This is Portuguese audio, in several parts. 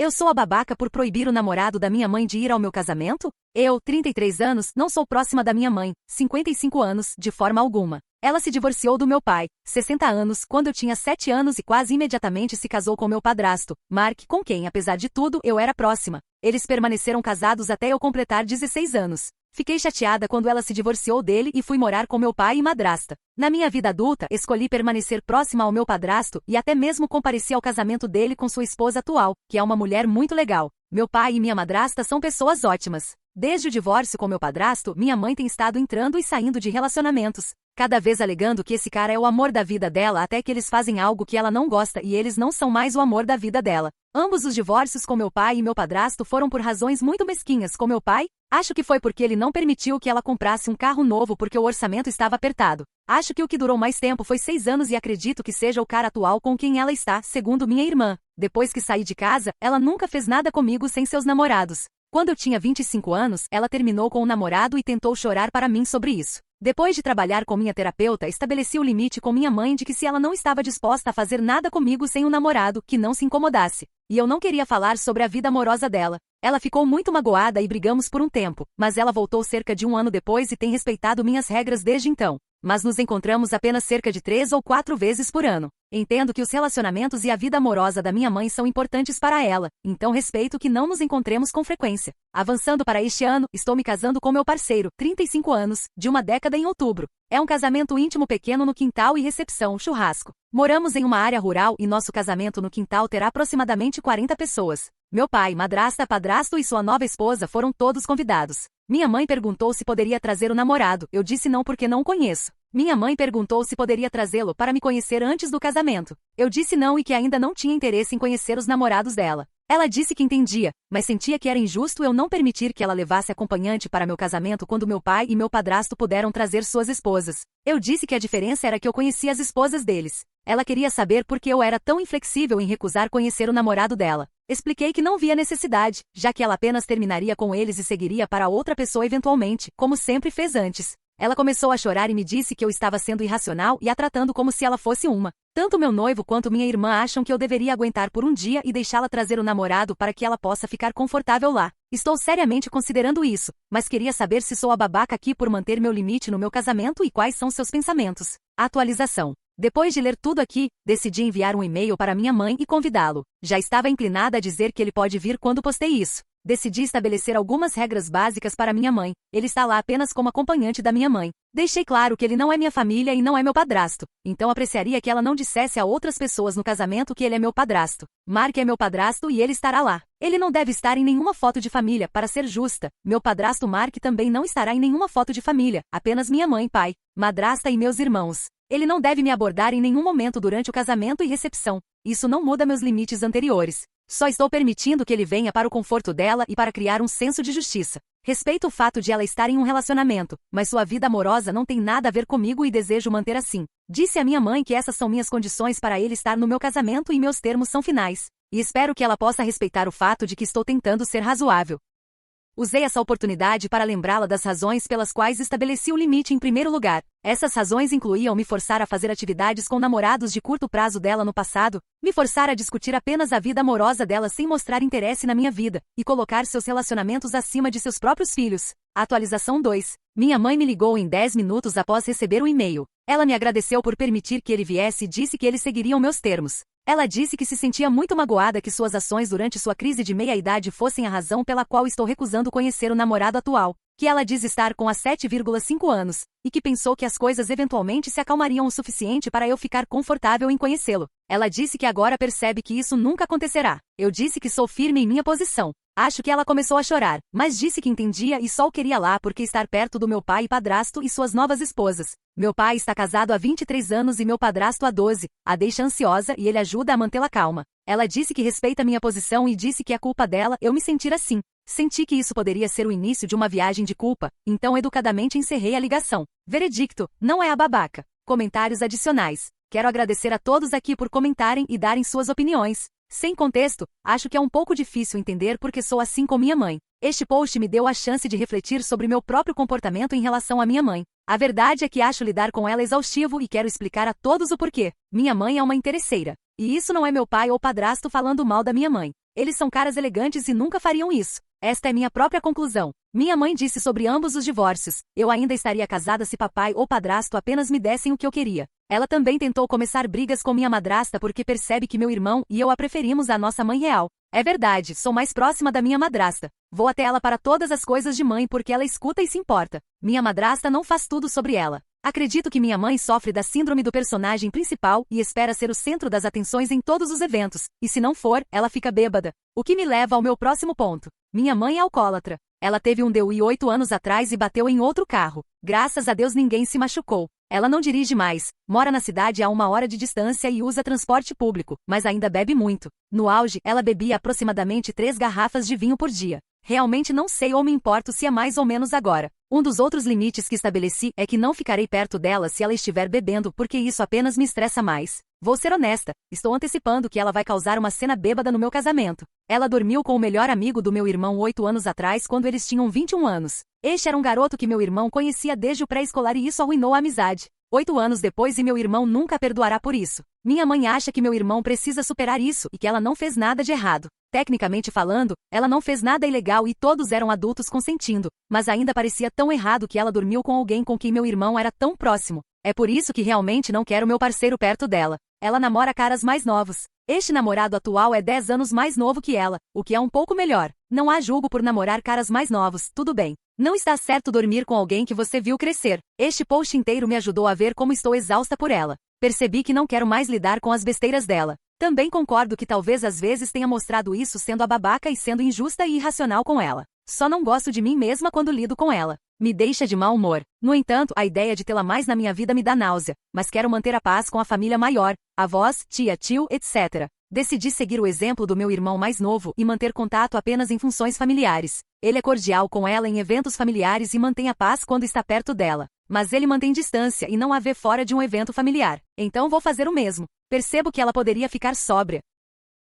Eu sou a babaca por proibir o namorado da minha mãe de ir ao meu casamento? Eu, 33 anos, não sou próxima da minha mãe, 55 anos, de forma alguma. Ela se divorciou do meu pai, 60 anos, quando eu tinha 7 anos e quase imediatamente se casou com meu padrasto, Mark, com quem, apesar de tudo, eu era próxima. Eles permaneceram casados até eu completar 16 anos. Fiquei chateada quando ela se divorciou dele e fui morar com meu pai e madrasta. Na minha vida adulta, escolhi permanecer próxima ao meu padrasto e até mesmo compareci ao casamento dele com sua esposa atual, que é uma mulher muito legal. Meu pai e minha madrasta são pessoas ótimas. Desde o divórcio com meu padrasto, minha mãe tem estado entrando e saindo de relacionamentos, cada vez alegando que esse cara é o amor da vida dela até que eles fazem algo que ela não gosta e eles não são mais o amor da vida dela. Ambos os divórcios com meu pai e meu padrasto foram por razões muito mesquinhas. Com meu pai, acho que foi porque ele não permitiu que ela comprasse um carro novo porque o orçamento estava apertado. Acho que o que durou mais tempo foi 6 anos e acredito que seja o cara atual com quem ela está, segundo minha irmã. Depois que saí de casa, ela nunca fez nada comigo sem seus namorados. Quando eu tinha 25 anos, ela terminou com o namorado e tentou chorar para mim sobre isso. Depois de trabalhar com minha terapeuta, estabeleci o limite com minha mãe de que se ela não estava disposta a fazer nada comigo sem um namorado, que não se incomodasse. E eu não queria falar sobre a vida amorosa dela. Ela ficou muito magoada e brigamos por um tempo, mas ela voltou cerca de 1 ano depois e tem respeitado minhas regras desde então. Mas nos encontramos apenas cerca de 3 ou 4 vezes por ano. Entendo que os relacionamentos e a vida amorosa da minha mãe são importantes para ela, então respeito que não nos encontremos com frequência. Avançando para este ano, estou me casando com meu parceiro, 35 anos, de uma década em outubro. É um casamento íntimo pequeno no quintal e recepção, churrasco. Moramos em uma área rural e nosso casamento no quintal terá aproximadamente 40 pessoas. Meu pai, madrasta, padrasto e sua nova esposa foram todos convidados. Minha mãe perguntou se poderia trazer o namorado, eu disse não porque não o conheço. Minha mãe perguntou se poderia trazê-lo para me conhecer antes do casamento. Eu disse não e que ainda não tinha interesse em conhecer os namorados dela. Ela disse que entendia, mas sentia que era injusto eu não permitir que ela levasse acompanhante para meu casamento quando meu pai e meu padrasto puderam trazer suas esposas. Eu disse que a diferença era que eu conhecia as esposas deles. Ela queria saber por que eu era tão inflexível em recusar conhecer o namorado dela. Expliquei que não via necessidade, já que ela apenas terminaria com eles e seguiria para outra pessoa eventualmente, como sempre fez antes. Ela começou a chorar e me disse que eu estava sendo irracional e a tratando como se ela fosse uma. Tanto meu noivo quanto minha irmã acham que eu deveria aguentar por um dia e deixá-la trazer o namorado para que ela possa ficar confortável lá. Estou seriamente considerando isso, mas queria saber se sou a babaca aqui por manter meu limite no meu casamento e quais são seus pensamentos. Atualização. Depois de ler tudo aqui, decidi enviar um e-mail para minha mãe e convidá-lo. Já estava inclinada a dizer que ele pode vir quando postei isso. Decidi estabelecer algumas regras básicas para minha mãe. Ele está lá apenas como acompanhante da minha mãe. Deixei claro que ele não é minha família e não é meu padrasto. Então apreciaria que ela não dissesse a outras pessoas no casamento que ele é meu padrasto. Mark é meu padrasto e ele estará lá. Ele não deve estar em nenhuma foto de família, para ser justa. Meu padrasto Mark também não estará em nenhuma foto de família, apenas minha mãe, pai, madrasta e meus irmãos. Ele não deve me abordar em nenhum momento durante o casamento e recepção. Isso não muda meus limites anteriores. Só estou permitindo que ele venha para o conforto dela e para criar um senso de justiça. Respeito o fato de ela estar em um relacionamento, mas sua vida amorosa não tem nada a ver comigo e desejo manter assim. Disse a minha mãe que essas são minhas condições para ele estar no meu casamento e meus termos são finais. E espero que ela possa respeitar o fato de que estou tentando ser razoável. Usei essa oportunidade para lembrá-la das razões pelas quais estabeleci o limite em primeiro lugar. Essas razões incluíam me forçar a fazer atividades com namorados de curto prazo dela no passado, me forçar a discutir apenas a vida amorosa dela sem mostrar interesse na minha vida, e colocar seus relacionamentos acima de seus próprios filhos. Atualização 2. Minha mãe me ligou em 10 minutos após receber o e-mail. Ela me agradeceu por permitir que ele viesse e disse que eles seguiriam meus termos. Ela disse que se sentia muito magoada que suas ações durante sua crise de meia-idade fossem a razão pela qual estou recusando conhecer o namorado atual, que ela diz estar com há 7,5 anos, e que pensou que as coisas eventualmente se acalmariam o suficiente para eu ficar confortável em conhecê-lo. Ela disse que agora percebe que isso nunca acontecerá. Eu disse que sou firme em minha posição. Acho que ela começou a chorar, mas disse que entendia e só o queria lá porque estar perto do meu pai e padrasto e suas novas esposas. Meu pai está casado há 23 anos e meu padrasto há 12, a deixa ansiosa e ele ajuda a mantê-la calma. Ela disse que respeita minha posição e disse que é culpa dela eu me sentir assim. Senti que isso poderia ser o início de uma viagem de culpa, então educadamente encerrei a ligação. Veredicto, não é a babaca. Comentários adicionais. Quero agradecer a todos aqui por comentarem e darem suas opiniões. Sem contexto, acho que é um pouco difícil entender porque sou assim com minha mãe. Este post me deu a chance de refletir sobre meu próprio comportamento em relação à minha mãe. A verdade é que acho lidar com ela exaustivo e quero explicar a todos o porquê. Minha mãe é uma interesseira. E isso não é meu pai ou padrasto falando mal da minha mãe. Eles são caras elegantes e nunca fariam isso. Esta é minha própria conclusão. Minha mãe disse sobre ambos os divórcios. Eu ainda estaria casada se papai ou padrasto apenas me dessem o que eu queria. Ela também tentou começar brigas com minha madrasta porque percebe que meu irmão e eu a preferimos à nossa mãe real. É verdade, sou mais próxima da minha madrasta. Vou até ela para todas as coisas de mãe porque ela escuta e se importa. Minha madrasta não faz tudo sobre ela. Acredito que minha mãe sofre da síndrome do personagem principal e espera ser o centro das atenções em todos os eventos, e se não for, ela fica bêbada. O que me leva ao meu próximo ponto. Minha mãe é alcoólatra. Ela teve um DUI 8 anos atrás e bateu em outro carro. Graças a Deus ninguém se machucou. Ela não dirige mais, mora na cidade a 1 hora de distância e usa transporte público, mas ainda bebe muito. No auge, ela bebia aproximadamente 3 garrafas de vinho por dia. Realmente não sei ou me importo se é mais ou menos agora. Um dos outros limites que estabeleci é que não ficarei perto dela se ela estiver bebendo porque isso apenas me estressa mais. Vou ser honesta, estou antecipando que ela vai causar uma cena bêbada no meu casamento. Ela dormiu com o melhor amigo do meu irmão 8 anos atrás quando eles tinham 21 anos. Este era um garoto que meu irmão conhecia desde o pré-escolar e isso arruinou a amizade. 8 anos depois e meu irmão nunca perdoará por isso. Minha mãe acha que meu irmão precisa superar isso e que ela não fez nada de errado. Tecnicamente falando, ela não fez nada ilegal e todos eram adultos consentindo, mas ainda parecia tão errado que ela dormiu com alguém com quem meu irmão era tão próximo. É por isso que realmente não quero meu parceiro perto dela. Ela namora caras mais novos. Este namorado atual é 10 anos mais novo que ela, o que é um pouco melhor. Não há julgo por namorar caras mais novos, tudo bem. Não está certo dormir com alguém que você viu crescer. Este post inteiro me ajudou a ver como estou exausta por ela. Percebi que não quero mais lidar com as besteiras dela. Também concordo que talvez às vezes tenha mostrado isso sendo a babaca e sendo injusta e irracional com ela. Só não gosto de mim mesma quando lido com ela. Me deixa de mau humor. No entanto, a ideia de tê-la mais na minha vida me dá náusea, mas quero manter a paz com a família maior, avós, tia, tio, etc. Decidi seguir o exemplo do meu irmão mais novo e manter contato apenas em funções familiares. Ele é cordial com ela em eventos familiares e mantém a paz quando está perto dela. Mas ele mantém distância e não a vê fora de um evento familiar. Então vou fazer o mesmo. Percebo que ela poderia ficar sóbria,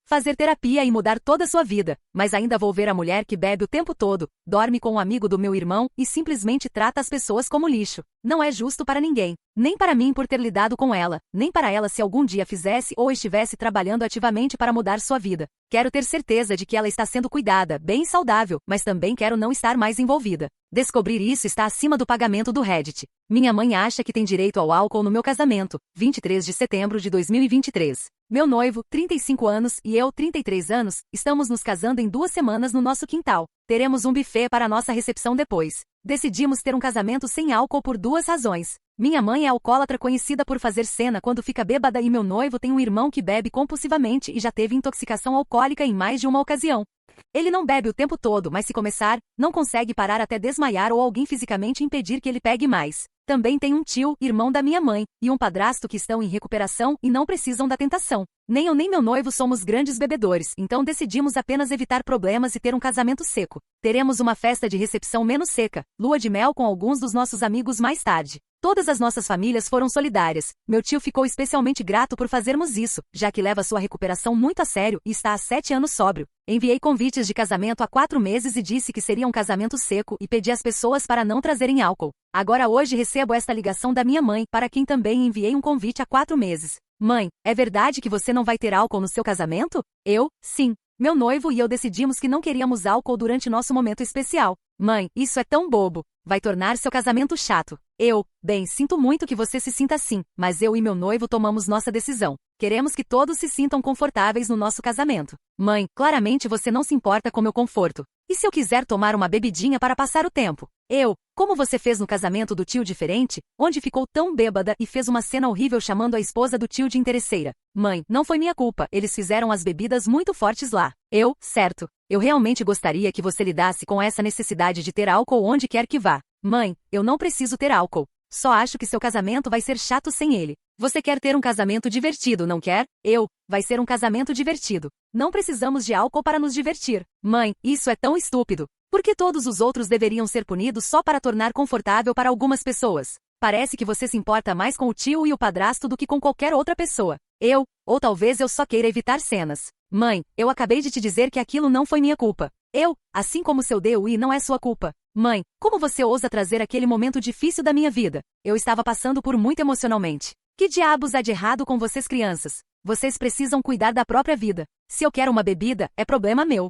fazer terapia e mudar toda a sua vida, mas ainda vou ver a mulher que bebe o tempo todo, dorme com um amigo do meu irmão e simplesmente trata as pessoas como lixo. Não é justo para ninguém, nem para mim por ter lidado com ela, nem para ela se algum dia fizesse ou estivesse trabalhando ativamente para mudar sua vida. Quero ter certeza de que ela está sendo cuidada, bem e saudável, mas também quero não estar mais envolvida. Descobrir isso está acima do pagamento do Reddit. Minha mãe acha que tem direito ao álcool no meu casamento, 23 de setembro de 2023. Meu noivo, 35 anos, e eu, 33 anos, estamos nos casando em 2 semanas no nosso quintal. Teremos um buffet para nossa recepção depois. Decidimos ter um casamento sem álcool por 2 razões. Minha mãe é alcoólatra conhecida por fazer cena quando fica bêbada e meu noivo tem um irmão que bebe compulsivamente e já teve intoxicação alcoólica em mais de uma ocasião. Ele não bebe o tempo todo, mas se começar, não consegue parar até desmaiar ou alguém fisicamente impedir que ele pegue mais. Também tem um tio, irmão da minha mãe, e um padrasto que estão em recuperação e não precisam da tentação. Nem eu nem meu noivo somos grandes bebedores, então decidimos apenas evitar problemas e ter um casamento seco. Teremos uma festa de recepção menos seca, lua de mel com alguns dos nossos amigos mais tarde. Todas as nossas famílias foram solidárias. Meu tio ficou especialmente grato por fazermos isso, já que leva sua recuperação muito a sério e está há 7 anos sóbrio. Enviei convites de casamento há 4 meses e disse que seria um casamento seco e pedi às pessoas para não trazerem álcool. Agora hoje recebo esta ligação da minha mãe, para quem também enviei um convite há 4 meses. Mãe, é verdade que você não vai ter álcool no seu casamento? Eu, sim. Meu noivo e eu decidimos que não queríamos álcool durante nosso momento especial. Mãe, isso é tão bobo. Vai tornar seu casamento chato. Eu, bem, sinto muito que você se sinta assim, mas eu e meu noivo tomamos nossa decisão. Queremos que todos se sintam confortáveis no nosso casamento. Mãe, claramente você não se importa com meu conforto. E se eu quiser tomar uma bebidinha para passar o tempo? Eu, como você fez no casamento do tio diferente, onde ficou tão bêbada e fez uma cena horrível chamando a esposa do tio de interesseira. Mãe, não foi minha culpa, eles fizeram as bebidas muito fortes lá. Eu, certo. Eu realmente gostaria que você lidasse com essa necessidade de ter álcool onde quer que vá. Mãe, eu não preciso ter álcool. Só acho que seu casamento vai ser chato sem ele. Você quer ter um casamento divertido, não quer? Eu, vai ser um casamento divertido. Não precisamos de álcool para nos divertir. Mãe, isso é tão estúpido. Por que todos os outros deveriam ser punidos só para tornar confortável para algumas pessoas? Parece que você se importa mais com o tio e o padrasto do que com qualquer outra pessoa. Eu, ou talvez eu só queira evitar cenas. Mãe, eu acabei de te dizer que aquilo não foi minha culpa. Eu, assim como seu DUI não é sua culpa. Mãe, como você ousa trazer aquele momento difícil da minha vida? Eu estava passando por muito emocionalmente. Que diabos há de errado com vocês crianças? Vocês precisam cuidar da própria vida. Se eu quero uma bebida, é problema meu.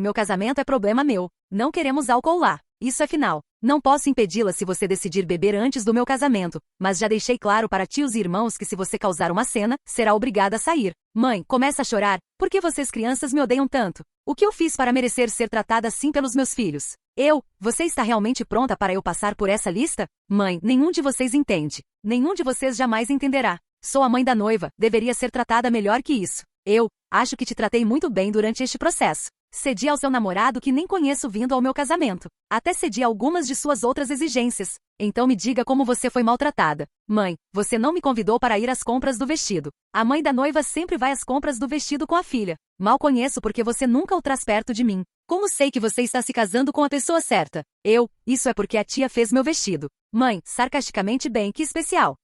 Meu casamento é problema meu. Não queremos álcool lá. Isso é final. Não posso impedi-la se você decidir beber antes do meu casamento, mas já deixei claro para tios e irmãos que se você causar uma cena, será obrigada a sair. Mãe, começa a chorar. Por que vocês crianças me odeiam tanto? O que eu fiz para merecer ser tratada assim pelos meus filhos? Você está realmente pronta para eu passar por essa lista? Mãe, nenhum de vocês entende. Nenhum de vocês jamais entenderá. Sou a mãe da noiva, deveria ser tratada melhor que isso. Acho que te tratei muito bem durante este processo. Cedi ao seu namorado que nem conheço vindo ao meu casamento. Até cedi algumas de suas outras exigências. Então me diga como você foi maltratada. Mãe, você não me convidou para ir às compras do vestido. A mãe da noiva sempre vai às compras do vestido com a filha. Mal conheço porque você nunca o traz perto de mim. Como sei que você está se casando com a pessoa certa? Isso é porque a tia fez meu vestido. Mãe, sarcasticamente bem, que especial.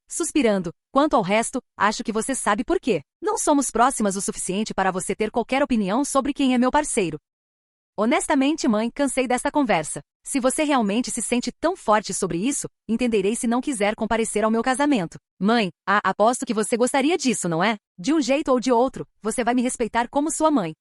Suspirando. Quanto ao resto, acho que você sabe por quê. Não somos próximas o suficiente para você ter qualquer opinião sobre quem é meu parceiro. Honestamente, mãe, cansei desta conversa. Se você realmente se sente tão forte sobre isso, entenderei se não quiser comparecer ao meu casamento. Mãe, aposto que você gostaria disso, não é? De um jeito ou de outro, você vai me respeitar como sua mãe.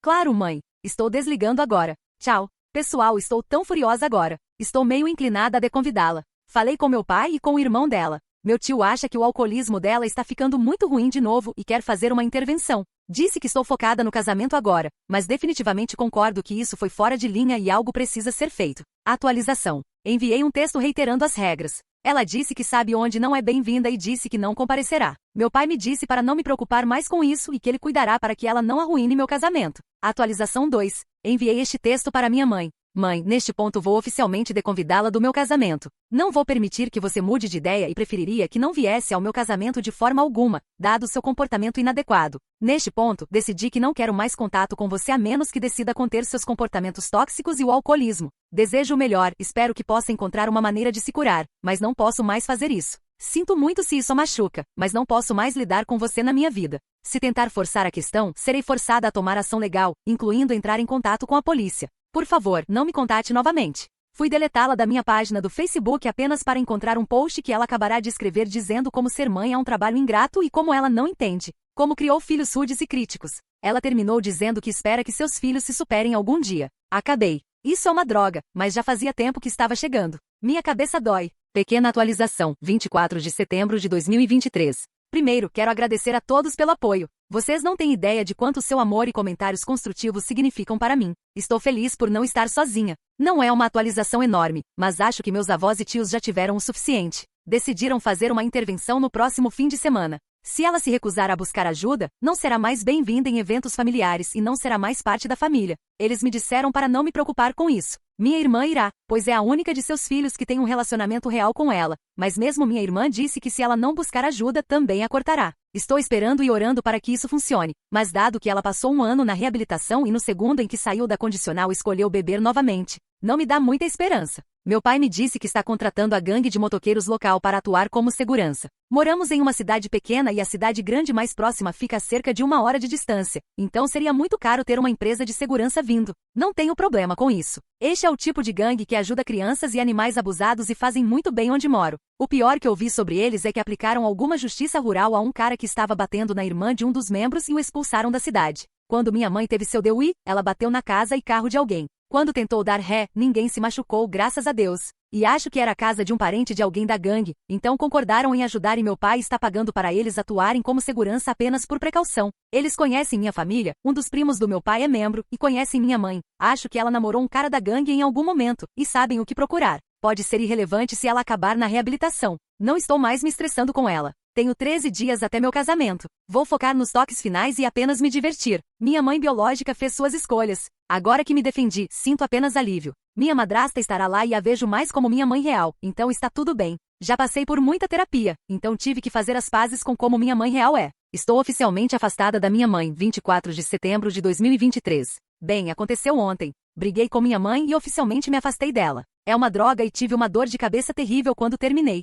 Claro, mãe. Estou desligando agora. Tchau. Pessoal, estou tão furiosa agora. Estou meio inclinada a deconvidá-la. Falei com meu pai e com o irmão dela. Meu tio acha que o alcoolismo dela está ficando muito ruim de novo e quer fazer uma intervenção. Disse que estou focada no casamento agora, mas definitivamente concordo que isso foi fora de linha e algo precisa ser feito. Atualização. Enviei um texto reiterando as regras. Ela disse que sabe onde não é bem-vinda e disse que não comparecerá. Meu pai me disse para não me preocupar mais com isso e que ele cuidará para que ela não arruine meu casamento. Atualização 2. Enviei este texto para minha mãe. Mãe, neste ponto vou oficialmente deconvidá-la do meu casamento. Não vou permitir que você mude de ideia e preferiria que não viesse ao meu casamento de forma alguma, dado seu comportamento inadequado. Neste ponto, decidi que não quero mais contato com você a menos que decida conter seus comportamentos tóxicos e o alcoolismo. Desejo o melhor, espero que possa encontrar uma maneira de se curar, mas não posso mais fazer isso. Sinto muito se isso machuca, mas não posso mais lidar com você na minha vida. Se tentar forçar a questão, serei forçada a tomar ação legal, incluindo entrar em contato com a polícia. Por favor, não me contate novamente. Fui deletá-la da minha página do Facebook apenas para encontrar um post que ela acabará de escrever dizendo como ser mãe é um trabalho ingrato e como ela não entende. Como criou filhos rudes e críticos. Ela terminou dizendo que espera que seus filhos se superem algum dia. Acabei. Isso é uma droga, mas já fazia tempo que estava chegando. Minha cabeça dói. Pequena atualização, 24 de setembro de 2023. Primeiro, quero agradecer a todos pelo apoio. Vocês não têm ideia de quanto seu amor e comentários construtivos significam para mim. Estou feliz por não estar sozinha. Não é uma atualização enorme, mas acho que meus avós e tios já tiveram o suficiente. Decidiram fazer uma intervenção no próximo fim de semana. Se ela se recusar a buscar ajuda, não será mais bem-vinda em eventos familiares e não será mais parte da família. Eles me disseram para não me preocupar com isso. Minha irmã irá, pois é a única de seus filhos que tem um relacionamento real com ela. Mas mesmo minha irmã disse que se ela não buscar ajuda, também a cortará. Estou esperando e orando para que isso funcione. Mas dado que ela passou 1 ano na reabilitação e no segundo em que saiu da condicional escolheu beber novamente, não me dá muita esperança. Meu pai me disse que está contratando a gangue de motoqueiros local para atuar como segurança. Moramos em uma cidade pequena e a cidade grande mais próxima fica a cerca de 1 hora de distância, então seria muito caro ter uma empresa de segurança vindo. Não tenho problema com isso. Este é o tipo de gangue que ajuda crianças e animais abusados e fazem muito bem onde moro. O pior que ouvi sobre eles é que aplicaram alguma justiça rural a um cara que estava batendo na irmã de um dos membros e o expulsaram da cidade. Quando minha mãe teve seu DUI, ela bateu na casa e carro de alguém. Quando tentou dar ré, ninguém se machucou, graças a Deus. E acho que era a casa de um parente de alguém da gangue, então concordaram em ajudar e meu pai está pagando para eles atuarem como segurança apenas por precaução. Eles conhecem minha família, um dos primos do meu pai é membro, e conhecem minha mãe. Acho que ela namorou um cara da gangue em algum momento, e sabem o que procurar. Pode ser irrelevante se ela acabar na reabilitação. Não estou mais me estressando com ela. Tenho 13 dias até meu casamento. Vou focar nos toques finais e apenas me divertir. Minha mãe biológica fez suas escolhas. Agora que me defendi, sinto apenas alívio. Minha madrasta estará lá e a vejo mais como minha mãe real, então está tudo bem. Já passei por muita terapia, então tive que fazer as pazes com como minha mãe real é. Estou oficialmente afastada da minha mãe, 24 de setembro de 2023. Bem, aconteceu ontem. Briguei com minha mãe e oficialmente me afastei dela. É uma droga e tive uma dor de cabeça terrível quando terminei.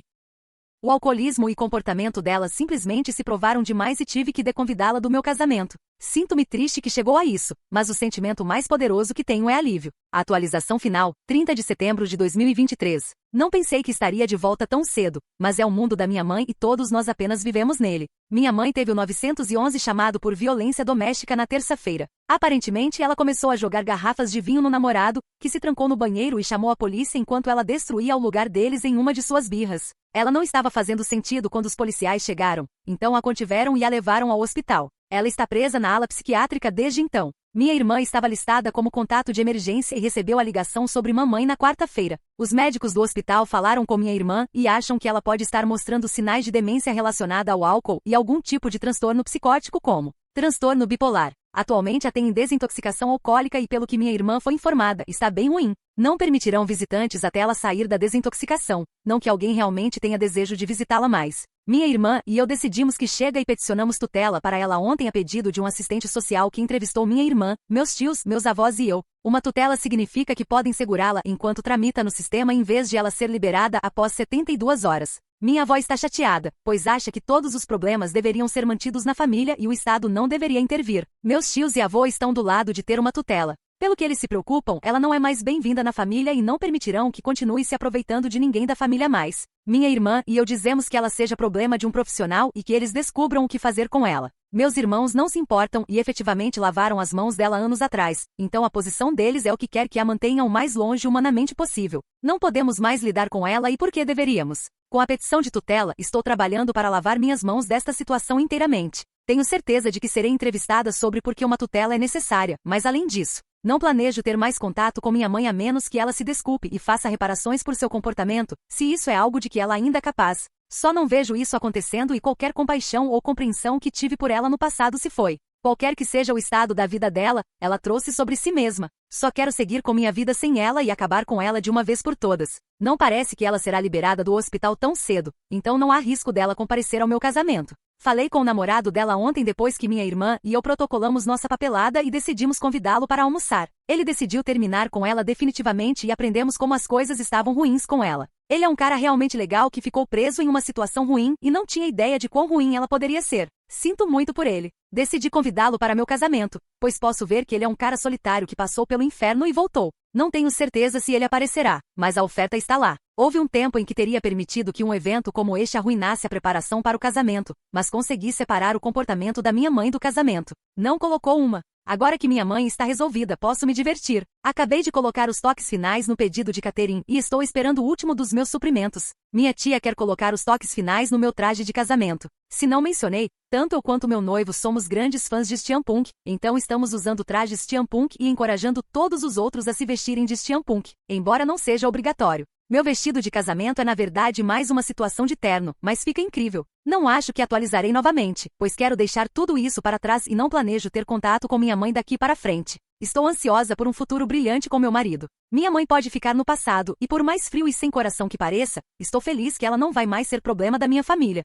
O alcoolismo e comportamento dela simplesmente se provaram demais e tive que deconvidá-la do meu casamento. Sinto-me triste que chegou a isso, mas o sentimento mais poderoso que tenho é alívio. A atualização final, 30 de setembro de 2023. Não pensei que estaria de volta tão cedo, mas é o mundo da minha mãe e todos nós apenas vivemos nele. Minha mãe teve o 911 chamado por violência doméstica na terça-feira. Aparentemente, ela começou a jogar garrafas de vinho no namorado, que se trancou no banheiro e chamou a polícia enquanto ela destruía o lugar deles em uma de suas birras. Ela não estava fazendo sentido quando os policiais chegaram, então a contiveram e a levaram ao hospital. Ela está presa na ala psiquiátrica desde então. Minha irmã estava listada como contato de emergência e recebeu a ligação sobre mamãe na quarta-feira. Os médicos do hospital falaram com minha irmã e acham que ela pode estar mostrando sinais de demência relacionada ao álcool e algum tipo de transtorno psicótico como transtorno bipolar. Atualmente a tem em desintoxicação alcoólica e pelo que minha irmã foi informada, está bem ruim. Não permitirão visitantes até ela sair da desintoxicação, não que alguém realmente tenha desejo de visitá-la mais. Minha irmã e eu decidimos que chega e peticionamos tutela para ela ontem a pedido de um assistente social que entrevistou minha irmã, meus tios, meus avós e eu. Uma tutela significa que podem segurá-la enquanto tramita no sistema em vez de ela ser liberada após 72 horas. Minha avó está chateada, pois acha que todos os problemas deveriam ser mantidos na família e o Estado não deveria intervir. Meus tios e avô estão do lado de ter uma tutela. Pelo que eles se preocupam, ela não é mais bem-vinda na família e não permitirão que continue se aproveitando de ninguém da família mais. Minha irmã e eu dizemos que ela seja problema de um profissional e que eles descubram o que fazer com ela. Meus irmãos não se importam e efetivamente lavaram as mãos dela anos atrás, então a posição deles é o que quer que a mantenham o mais longe humanamente possível. Não podemos mais lidar com ela e por que deveríamos? Com a petição de tutela, estou trabalhando para lavar minhas mãos desta situação inteiramente. Tenho certeza de que serei entrevistada sobre por que uma tutela é necessária, mas além disso, não planejo ter mais contato com minha mãe a menos que ela se desculpe e faça reparações por seu comportamento, se isso é algo de que ela ainda é capaz. Só não vejo isso acontecendo e qualquer compaixão ou compreensão que tive por ela no passado se foi. Qualquer que seja o estado da vida dela, ela trouxe sobre si mesma. Só quero seguir com minha vida sem ela e acabar com ela de uma vez por todas. Não parece que ela será liberada do hospital tão cedo, então não há risco dela comparecer ao meu casamento. Falei com o namorado dela ontem depois que minha irmã e eu protocolamos nossa papelada e decidimos convidá-lo para almoçar. Ele decidiu terminar com ela definitivamente e aprendemos como as coisas estavam ruins com ela. Ele é um cara realmente legal que ficou preso em uma situação ruim e não tinha ideia de quão ruim ela poderia ser. Sinto muito por ele. Decidi convidá-lo para meu casamento, pois posso ver que ele é um cara solitário que passou pelo inferno e voltou. Não tenho certeza se ele aparecerá, mas a oferta está lá. Houve um tempo em que teria permitido que um evento como este arruinasse a preparação para o casamento, mas consegui separar o comportamento da minha mãe do casamento. Não colocou uma. Agora que minha mãe está resolvida, posso me divertir. Acabei de colocar os toques finais no pedido de catering e estou esperando o último dos meus suprimentos. Minha tia quer colocar os toques finais no meu traje de casamento. Se não mencionei, tanto eu quanto meu noivo somos grandes fãs de steampunk, então estamos usando trajes steampunk e encorajando todos os outros a se vestirem de steampunk, embora não seja obrigatório. Meu vestido de casamento é na verdade mais uma situação de terno, mas fica incrível. Não acho que atualizarei novamente, pois quero deixar tudo isso para trás e não planejo ter contato com minha mãe daqui para frente. Estou ansiosa por um futuro brilhante com meu marido. Minha mãe pode ficar no passado e por mais frio e sem coração que pareça, estou feliz que ela não vai mais ser problema da minha família.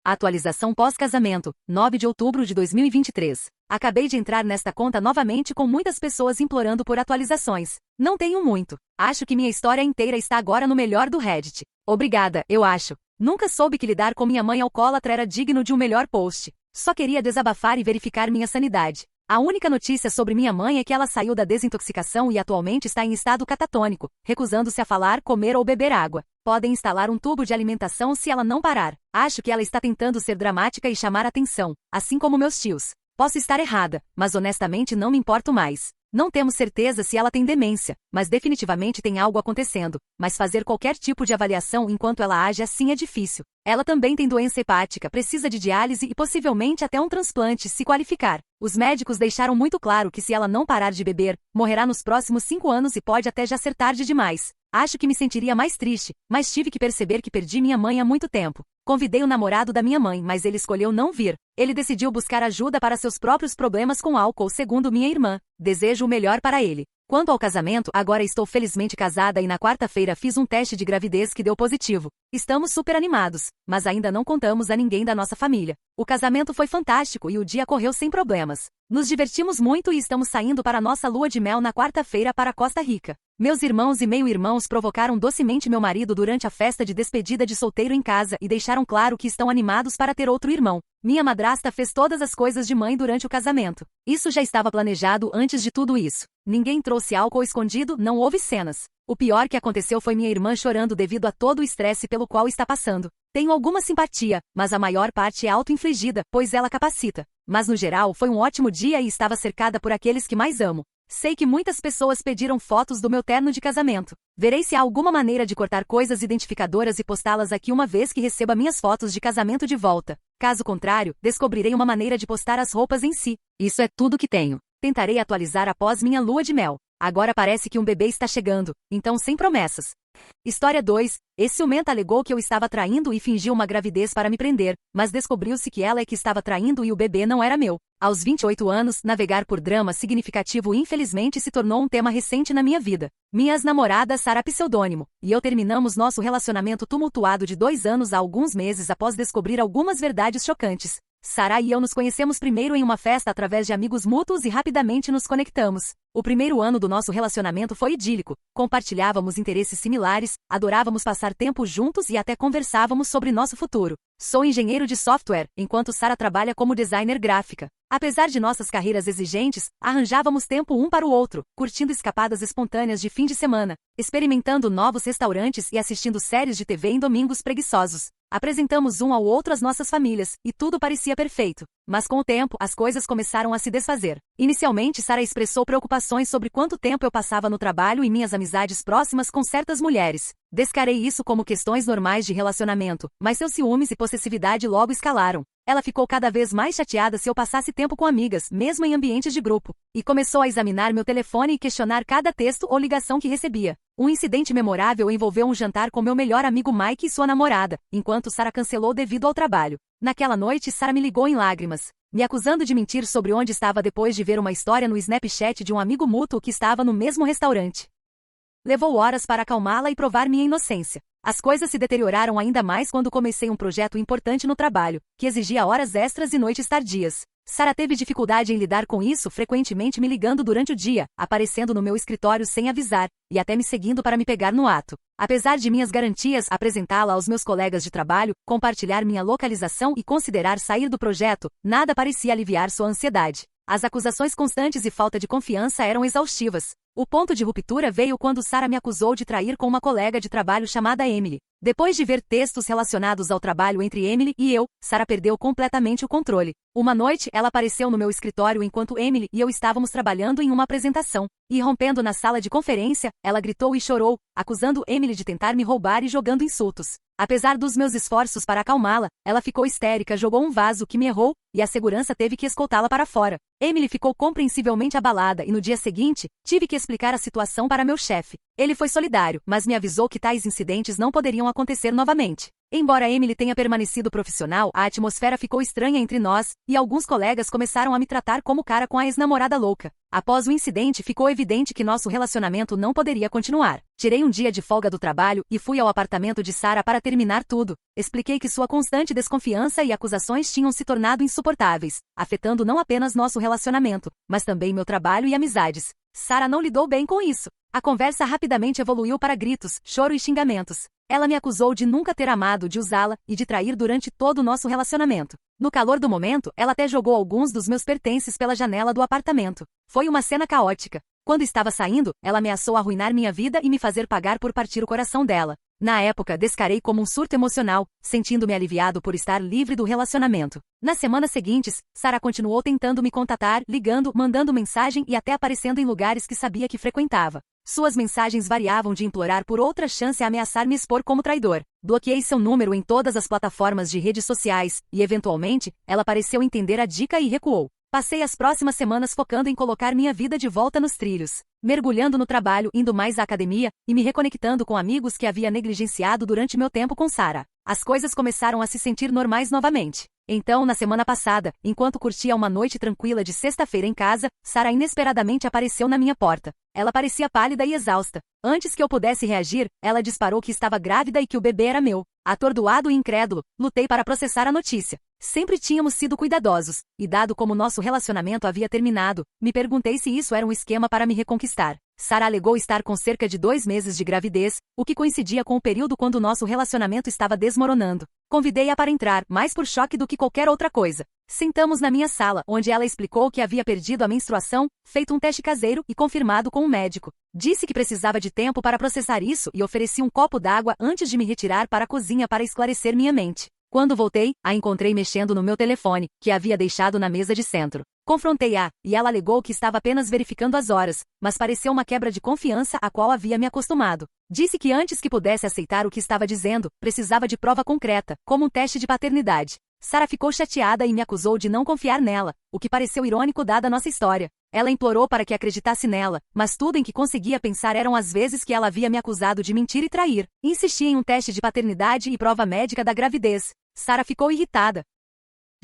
Atualização pós-casamento, 9 de outubro de 2023. Acabei de entrar nesta conta novamente com muitas pessoas implorando por atualizações. Não tenho muito. Acho que minha história inteira está agora no melhor do Reddit. Obrigada, eu acho. Nunca soube que lidar com minha mãe alcoólatra era digno de um melhor post. Só queria desabafar e verificar minha sanidade. A única notícia sobre minha mãe é que ela saiu da desintoxicação e atualmente está em estado catatônico, recusando-se a falar, comer ou beber água. Podem instalar um tubo de alimentação se ela não parar. Acho que ela está tentando ser dramática e chamar atenção, assim como meus tios. Posso estar errada, mas honestamente não me importo mais. Não temos certeza se ela tem demência, mas definitivamente tem algo acontecendo. Mas fazer qualquer tipo de avaliação enquanto ela age assim é difícil. Ela também tem doença hepática, precisa de diálise e possivelmente até um transplante se qualificar. Os médicos deixaram muito claro que se ela não parar de beber, morrerá nos próximos 5 anos e pode até já ser tarde demais. Acho que me sentiria mais triste, mas tive que perceber que perdi minha mãe há muito tempo. Convidei o namorado da minha mãe, mas ele escolheu não vir. Ele decidiu buscar ajuda para seus próprios problemas com álcool, segundo minha irmã. Desejo o melhor para ele. Quanto ao casamento, agora estou felizmente casada e na quarta-feira fiz um teste de gravidez que deu positivo. Estamos super animados, mas ainda não contamos a ninguém da nossa família. O casamento foi fantástico e o dia correu sem problemas. Nos divertimos muito e estamos saindo para nossa lua de mel na quarta-feira para Costa Rica. Meus irmãos e meio-irmãos provocaram docemente meu marido durante a festa de despedida de solteiro em casa e deixaram claro que estão animados para ter outro irmão. Minha madrasta fez todas as coisas de mãe durante o casamento. Isso já estava planejado antes de tudo isso. Ninguém trouxe álcool escondido, não houve cenas. O pior que aconteceu foi minha irmã chorando devido a todo o estresse pelo qual está passando. Tenho alguma simpatia, mas a maior parte é auto-infligida, pois ela capacita. Mas no geral foi um ótimo dia e estava cercada por aqueles que mais amo. Sei que muitas pessoas pediram fotos do meu terno de casamento. Verei se há alguma maneira de cortar coisas identificadoras e postá-las aqui uma vez que receba minhas fotos de casamento de volta. Caso contrário, descobrirei uma maneira de postar as roupas em si. Isso é tudo que tenho. Tentarei atualizar após minha lua de mel. Agora parece que um bebê está chegando, então sem promessas. História 2. Esse ciumenta alegou que eu estava traindo e fingiu uma gravidez para me prender, mas descobriu-se que ela é que estava traindo e o bebê não era meu. Aos 28 anos, navegar por drama significativo infelizmente se tornou um tema recente na minha vida. Minha ex-namorada Sara pseudônimo, e eu terminamos nosso relacionamento tumultuado de 2 anos há alguns meses após descobrir algumas verdades chocantes. Sara e eu nos conhecemos primeiro em uma festa através de amigos mútuos e rapidamente nos conectamos. O primeiro ano do nosso relacionamento foi idílico, compartilhávamos interesses similares, adorávamos passar tempo juntos e até conversávamos sobre nosso futuro. Sou engenheiro de software, enquanto Sara trabalha como designer gráfica. Apesar de nossas carreiras exigentes, arranjávamos tempo um para o outro, curtindo escapadas espontâneas de fim de semana, experimentando novos restaurantes e assistindo séries de TV em domingos preguiçosos. Apresentamos um ao outro as nossas famílias, e tudo parecia perfeito. Mas com o tempo, as coisas começaram a se desfazer. Inicialmente, Sara expressou preocupações sobre quanto tempo eu passava no trabalho e minhas amizades próximas com certas mulheres. Descarei isso como questões normais de relacionamento, mas seus ciúmes e possessividade logo escalaram. Ela ficou cada vez mais chateada se eu passasse tempo com amigas, mesmo em ambientes de grupo, e começou a examinar meu telefone e questionar cada texto ou ligação que recebia. Um incidente memorável envolveu um jantar com meu melhor amigo Mike e sua namorada, enquanto Sara cancelou devido ao trabalho. Naquela noite, Sara me ligou em lágrimas, me acusando de mentir sobre onde estava depois de ver uma história no Snapchat de um amigo mútuo que estava no mesmo restaurante. Levou horas para acalmá-la e provar minha inocência. As coisas se deterioraram ainda mais quando comecei um projeto importante no trabalho, que exigia horas extras e noites tardias. Sara teve dificuldade em lidar com isso, frequentemente me ligando durante o dia, aparecendo no meu escritório sem avisar, e até me seguindo para me pegar no ato. Apesar de minhas garantias, apresentá-la aos meus colegas de trabalho, compartilhar minha localização e considerar sair do projeto, nada parecia aliviar sua ansiedade. As acusações constantes e falta de confiança eram exaustivas. O ponto de ruptura veio quando Sara me acusou de trair com uma colega de trabalho chamada Emily. Depois de ver textos relacionados ao trabalho entre Emily e eu, Sara perdeu completamente o controle. Uma noite, ela apareceu no meu escritório enquanto Emily e eu estávamos trabalhando em uma apresentação. E rompendo na sala de conferência, ela gritou e chorou, acusando Emily de tentar me roubar e jogando insultos. Apesar dos meus esforços para acalmá-la, ela ficou histérica, jogou um vaso que me errou, e a segurança teve que escoltá-la para fora. Emily ficou compreensivelmente abalada e no dia seguinte, tive que explicar a situação para meu chefe. Ele foi solidário, mas me avisou que tais incidentes não poderiam acontecer novamente. Embora Emily tenha permanecido profissional, a atmosfera ficou estranha entre nós, e alguns colegas começaram a me tratar como cara com a ex-namorada louca. Após o incidente, ficou evidente que nosso relacionamento não poderia continuar. Tirei um dia de folga do trabalho e fui ao apartamento de Sara para terminar tudo. Expliquei que sua constante desconfiança e acusações tinham se tornado insuportáveis, afetando não apenas nosso relacionamento, mas também meu trabalho e amizades. Sara não lidou bem com isso. A conversa rapidamente evoluiu para gritos, choro e xingamentos. Ela me acusou de nunca ter amado, de usá-la e de trair durante todo o nosso relacionamento. No calor do momento, ela até jogou alguns dos meus pertences pela janela do apartamento. Foi uma cena caótica. Quando estava saindo, ela ameaçou arruinar minha vida e me fazer pagar por partir o coração dela. Na época, descarei como um surto emocional, sentindo-me aliviado por estar livre do relacionamento. Nas semanas seguintes, Sara continuou tentando me contatar, ligando, mandando mensagem e até aparecendo em lugares que sabia que frequentava. Suas mensagens variavam de implorar por outra chance a ameaçar me expor como traidor. Bloqueei seu número em todas as plataformas de redes sociais, e eventualmente, ela pareceu entender a dica e recuou. Passei as próximas semanas focando em colocar minha vida de volta nos trilhos, mergulhando no trabalho, indo mais à academia, e me reconectando com amigos que havia negligenciado durante meu tempo com Sara. As coisas começaram a se sentir normais novamente. Então, na semana passada, enquanto curtia uma noite tranquila de sexta-feira em casa, Sara inesperadamente apareceu na minha porta. Ela parecia pálida e exausta. Antes que eu pudesse reagir, ela disparou que estava grávida e que o bebê era meu. Atordoado e incrédulo, lutei para processar a notícia. Sempre tínhamos sido cuidadosos, e dado como nosso relacionamento havia terminado, me perguntei se isso era um esquema para me reconquistar. Sara alegou estar com cerca de 2 meses de gravidez, o que coincidia com o período quando nosso relacionamento estava desmoronando. Convidei-a para entrar, mais por choque do que qualquer outra coisa. Sentamos na minha sala, onde ela explicou que havia perdido a menstruação, feito um teste caseiro e confirmado com um médico. Disse que precisava de tempo para processar isso e ofereci um copo d'água antes de me retirar para a cozinha para esclarecer minha mente. Quando voltei, a encontrei mexendo no meu telefone, que havia deixado na mesa de centro. Confrontei-a, e ela alegou que estava apenas verificando as horas, mas pareceu uma quebra de confiança a qual havia me acostumado. Disse que antes que pudesse aceitar o que estava dizendo, precisava de prova concreta, como um teste de paternidade. Sara ficou chateada e me acusou de não confiar nela, o que pareceu irônico dada nossa história. Ela implorou para que acreditasse nela, mas tudo em que conseguia pensar eram as vezes que ela havia me acusado de mentir e trair. Insisti em um teste de paternidade e prova médica da gravidez. Sara ficou irritada,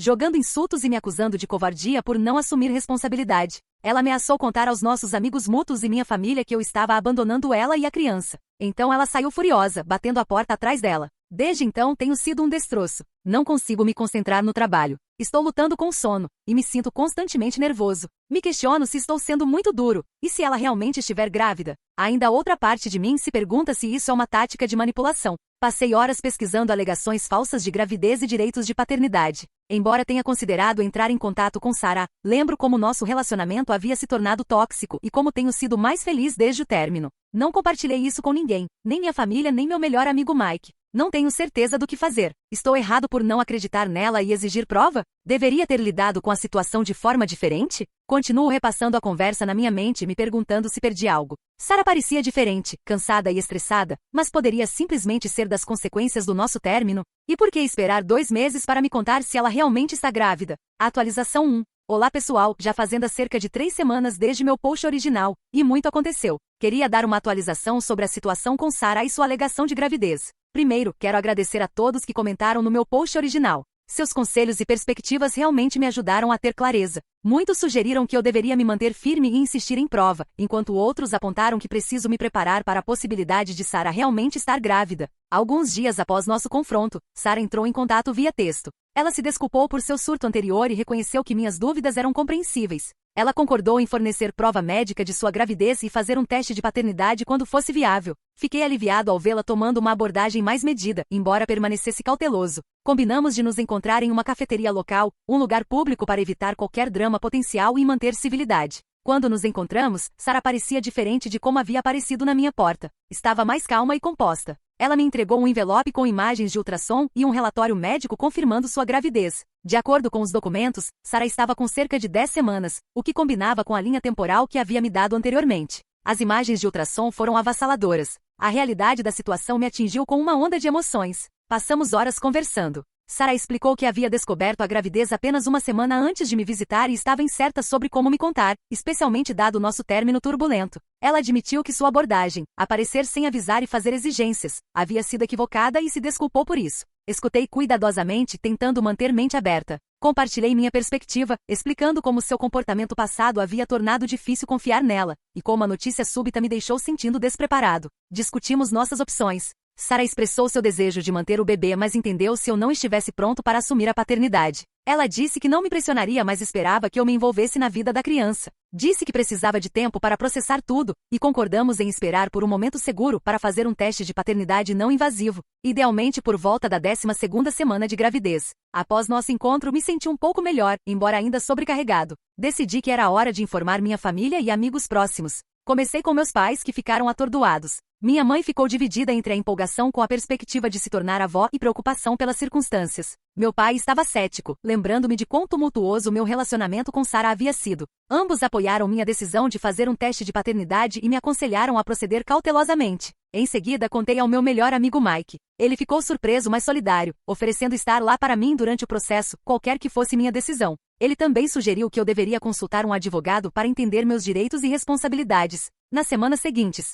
jogando insultos e me acusando de covardia por não assumir responsabilidade. Ela ameaçou contar aos nossos amigos mútuos e minha família que eu estava abandonando ela e a criança. Então ela saiu furiosa, batendo a porta atrás dela. Desde então tenho sido um destroço. Não consigo me concentrar no trabalho. Estou lutando com sono, e me sinto constantemente nervoso. Me questiono se estou sendo muito duro, e se ela realmente estiver grávida. Ainda outra parte de mim se pergunta se isso é uma tática de manipulação. Passei horas pesquisando alegações falsas de gravidez e direitos de paternidade. Embora tenha considerado entrar em contato com Sara, lembro como nosso relacionamento havia se tornado tóxico e como tenho sido mais feliz desde o término. Não compartilhei isso com ninguém, nem minha família nem meu melhor amigo Mike. Não tenho certeza do que fazer. Estou errado por não acreditar nela e exigir prova? Deveria ter lidado com a situação de forma diferente? Continuo repassando a conversa na minha mente e me perguntando se perdi algo. Sara parecia diferente, cansada e estressada, mas poderia simplesmente ser das consequências do nosso término? E por que esperar 2 meses para me contar se ela realmente está grávida? Atualização 1. Olá pessoal, já fazendo cerca de 3 semanas desde meu post original, e muito aconteceu. Queria dar uma atualização sobre a situação com Sara e sua alegação de gravidez. Primeiro, quero agradecer a todos que comentaram no meu post original. Seus conselhos e perspectivas realmente me ajudaram a ter clareza. Muitos sugeriram que eu deveria me manter firme e insistir em prova, enquanto outros apontaram que preciso me preparar para a possibilidade de Sara realmente estar grávida. Alguns dias após nosso confronto, Sara entrou em contato via texto. Ela se desculpou por seu surto anterior e reconheceu que minhas dúvidas eram compreensíveis. Ela concordou em fornecer prova médica de sua gravidez e fazer um teste de paternidade quando fosse viável. Fiquei aliviado ao vê-la tomando uma abordagem mais medida, embora permanecesse cauteloso. Combinamos de nos encontrar em uma cafeteria local, um lugar público para evitar qualquer drama potencial e manter civilidade. Quando nos encontramos, Sara parecia diferente de como havia aparecido na minha porta. Estava mais calma e composta. Ela me entregou um envelope com imagens de ultrassom e um relatório médico confirmando sua gravidez. De acordo com os documentos, Sara estava com cerca de 10 semanas, o que combinava com a linha temporal que havia me dado anteriormente. As imagens de ultrassom foram avassaladoras. A realidade da situação me atingiu com uma onda de emoções. Passamos horas conversando. Sara explicou que havia descoberto a gravidez apenas uma semana antes de me visitar e estava incerta sobre como me contar, especialmente dado o nosso término turbulento. Ela admitiu que sua abordagem, aparecer sem avisar e fazer exigências, havia sido equivocada e se desculpou por isso. Escutei cuidadosamente, tentando manter mente aberta. Compartilhei minha perspectiva, explicando como seu comportamento passado havia tornado difícil confiar nela, e como a notícia súbita me deixou sentindo despreparado. Discutimos nossas opções. Sara expressou seu desejo de manter o bebê, mas entendeu se eu não estivesse pronto para assumir a paternidade. Ela disse que não me pressionaria, mas esperava que eu me envolvesse na vida da criança. Disse que precisava de tempo para processar tudo, e concordamos em esperar por um momento seguro para fazer um teste de paternidade não invasivo, idealmente por volta da 12ª semana de gravidez. Após nosso encontro, me senti um pouco melhor, embora ainda sobrecarregado. Decidi que era hora de informar minha família e amigos próximos. Comecei com meus pais, que ficaram atordoados. Minha mãe ficou dividida entre a empolgação com a perspectiva de se tornar avó e preocupação pelas circunstâncias. Meu pai estava cético, lembrando-me de quão tumultuoso meu relacionamento com Sara havia sido. Ambos apoiaram minha decisão de fazer um teste de paternidade e me aconselharam a proceder cautelosamente. Em seguida, contei ao meu melhor amigo Mike. Ele ficou surpreso, mas solidário, oferecendo estar lá para mim durante o processo, qualquer que fosse minha decisão. Ele também sugeriu que eu deveria consultar um advogado para entender meus direitos e responsabilidades. Nas semanas seguintes,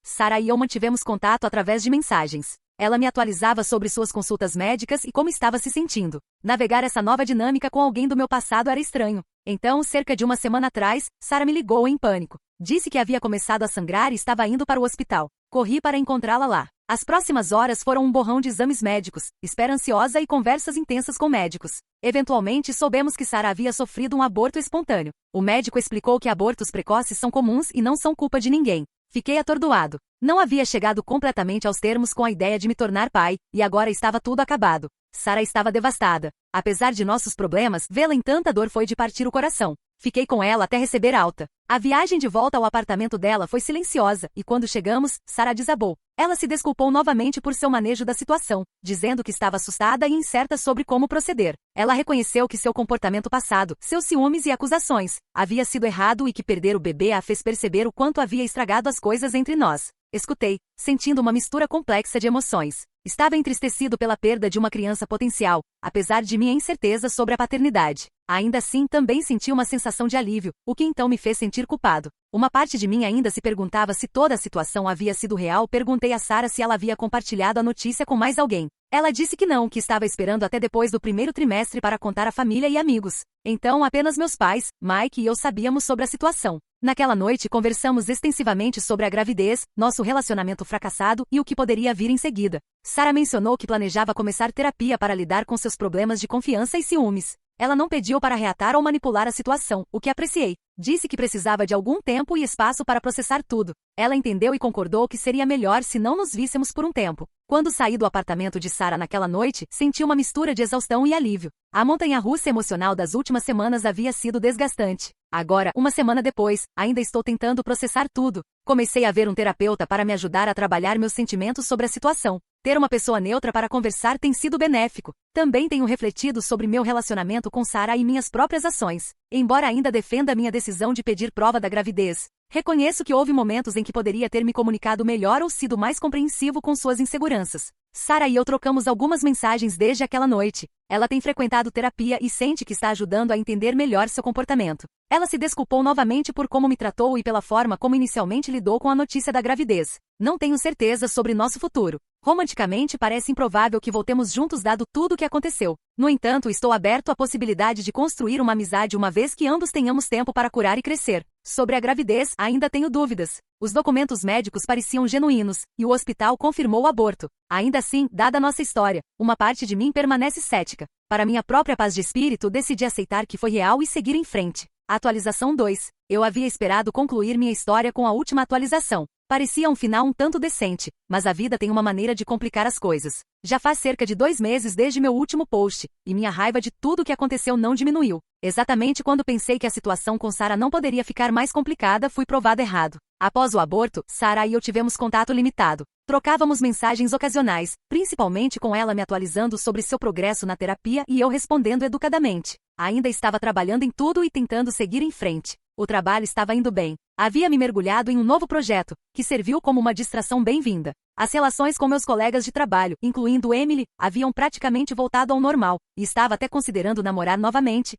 Sara e eu mantivemos contato através de mensagens. Ela me atualizava sobre suas consultas médicas e como estava se sentindo. Navegar essa nova dinâmica com alguém do meu passado era estranho. Então, cerca de uma semana atrás, Sara me ligou em pânico. Disse que havia começado a sangrar e estava indo para o hospital. Corri para encontrá-la lá. As próximas horas foram um borrão de exames médicos, espera ansiosa e conversas intensas com médicos. Eventualmente soubemos que Sarah havia sofrido um aborto espontâneo. O médico explicou que abortos precoces são comuns e não são culpa de ninguém. Fiquei atordoado. Não havia chegado completamente aos termos com a ideia de me tornar pai, e agora estava tudo acabado. Sarah estava devastada. Apesar de nossos problemas, vê-la em tanta dor foi de partir o coração. Fiquei com ela até receber alta. A viagem de volta ao apartamento dela foi silenciosa, e quando chegamos, Sarah desabou. Ela se desculpou novamente por seu manejo da situação, dizendo que estava assustada e incerta sobre como proceder. Ela reconheceu que seu comportamento passado, seus ciúmes e acusações, havia sido errado e que perder o bebê a fez perceber o quanto havia estragado as coisas entre nós. Escutei, sentindo uma mistura complexa de emoções. Estava entristecido pela perda de uma criança potencial, apesar de minha incerteza sobre a paternidade. Ainda assim, também senti uma sensação de alívio, o que então me fez sentir culpado. Uma parte de mim ainda se perguntava se toda a situação havia sido real. Perguntei a Sarah se ela havia compartilhado a notícia com mais alguém. Ela disse que não, que estava esperando até depois do primeiro trimestre para contar à família e amigos. Então, apenas meus pais, Mike e eu sabíamos sobre a situação. Naquela noite conversamos extensivamente sobre a gravidez, nosso relacionamento fracassado e o que poderia vir em seguida. Sarah mencionou que planejava começar terapia para lidar com seus problemas de confiança e ciúmes. Ela não pediu para reatar ou manipular a situação, o que apreciei. Disse que precisava de algum tempo e espaço para processar tudo. Ela entendeu e concordou que seria melhor se não nos víssemos por um tempo. Quando saí do apartamento de Sarah naquela noite, senti uma mistura de exaustão e alívio. A montanha-russa emocional das últimas semanas havia sido desgastante. Agora, uma semana depois, ainda estou tentando processar tudo. Comecei a ver um terapeuta para me ajudar a trabalhar meus sentimentos sobre a situação. Ter uma pessoa neutra para conversar tem sido benéfico. Também tenho refletido sobre meu relacionamento com Sarah e minhas próprias ações. Embora ainda defenda minha decisão de pedir prova da gravidez, reconheço que houve momentos em que poderia ter me comunicado melhor ou sido mais compreensivo com suas inseguranças. Sarah e eu trocamos algumas mensagens desde aquela noite. Ela tem frequentado terapia e sente que está ajudando a entender melhor seu comportamento. Ela se desculpou novamente por como me tratou e pela forma como inicialmente lidou com a notícia da gravidez. Não tenho certeza sobre nosso futuro. Romanticamente parece improvável que voltemos juntos dado tudo o que aconteceu. No entanto, estou aberto à possibilidade de construir uma amizade uma vez que ambos tenhamos tempo para curar e crescer. Sobre a gravidez, ainda tenho dúvidas. Os documentos médicos pareciam genuínos, e o hospital confirmou o aborto. Ainda assim, dada nossa história, uma parte de mim permanece cética. Para minha própria paz de espírito, decidi aceitar que foi real e seguir em frente. Atualização 2. Eu havia esperado concluir minha história com a última atualização. Parecia um final um tanto decente, mas a vida tem uma maneira de complicar as coisas. Já faz cerca de 2 meses desde meu último post, e minha raiva de tudo o que aconteceu não diminuiu. Exatamente quando pensei que a situação com Sarah não poderia ficar mais complicada, fui provado errado. Após o aborto, Sarah e eu tivemos contato limitado. Trocávamos mensagens ocasionais, principalmente com ela me atualizando sobre seu progresso na terapia e eu respondendo educadamente. Ainda estava trabalhando em tudo e tentando seguir em frente. O trabalho estava indo bem. Havia me mergulhado em um novo projeto, que serviu como uma distração bem-vinda. As relações com meus colegas de trabalho, incluindo Emily, haviam praticamente voltado ao normal, e estava até considerando namorar novamente,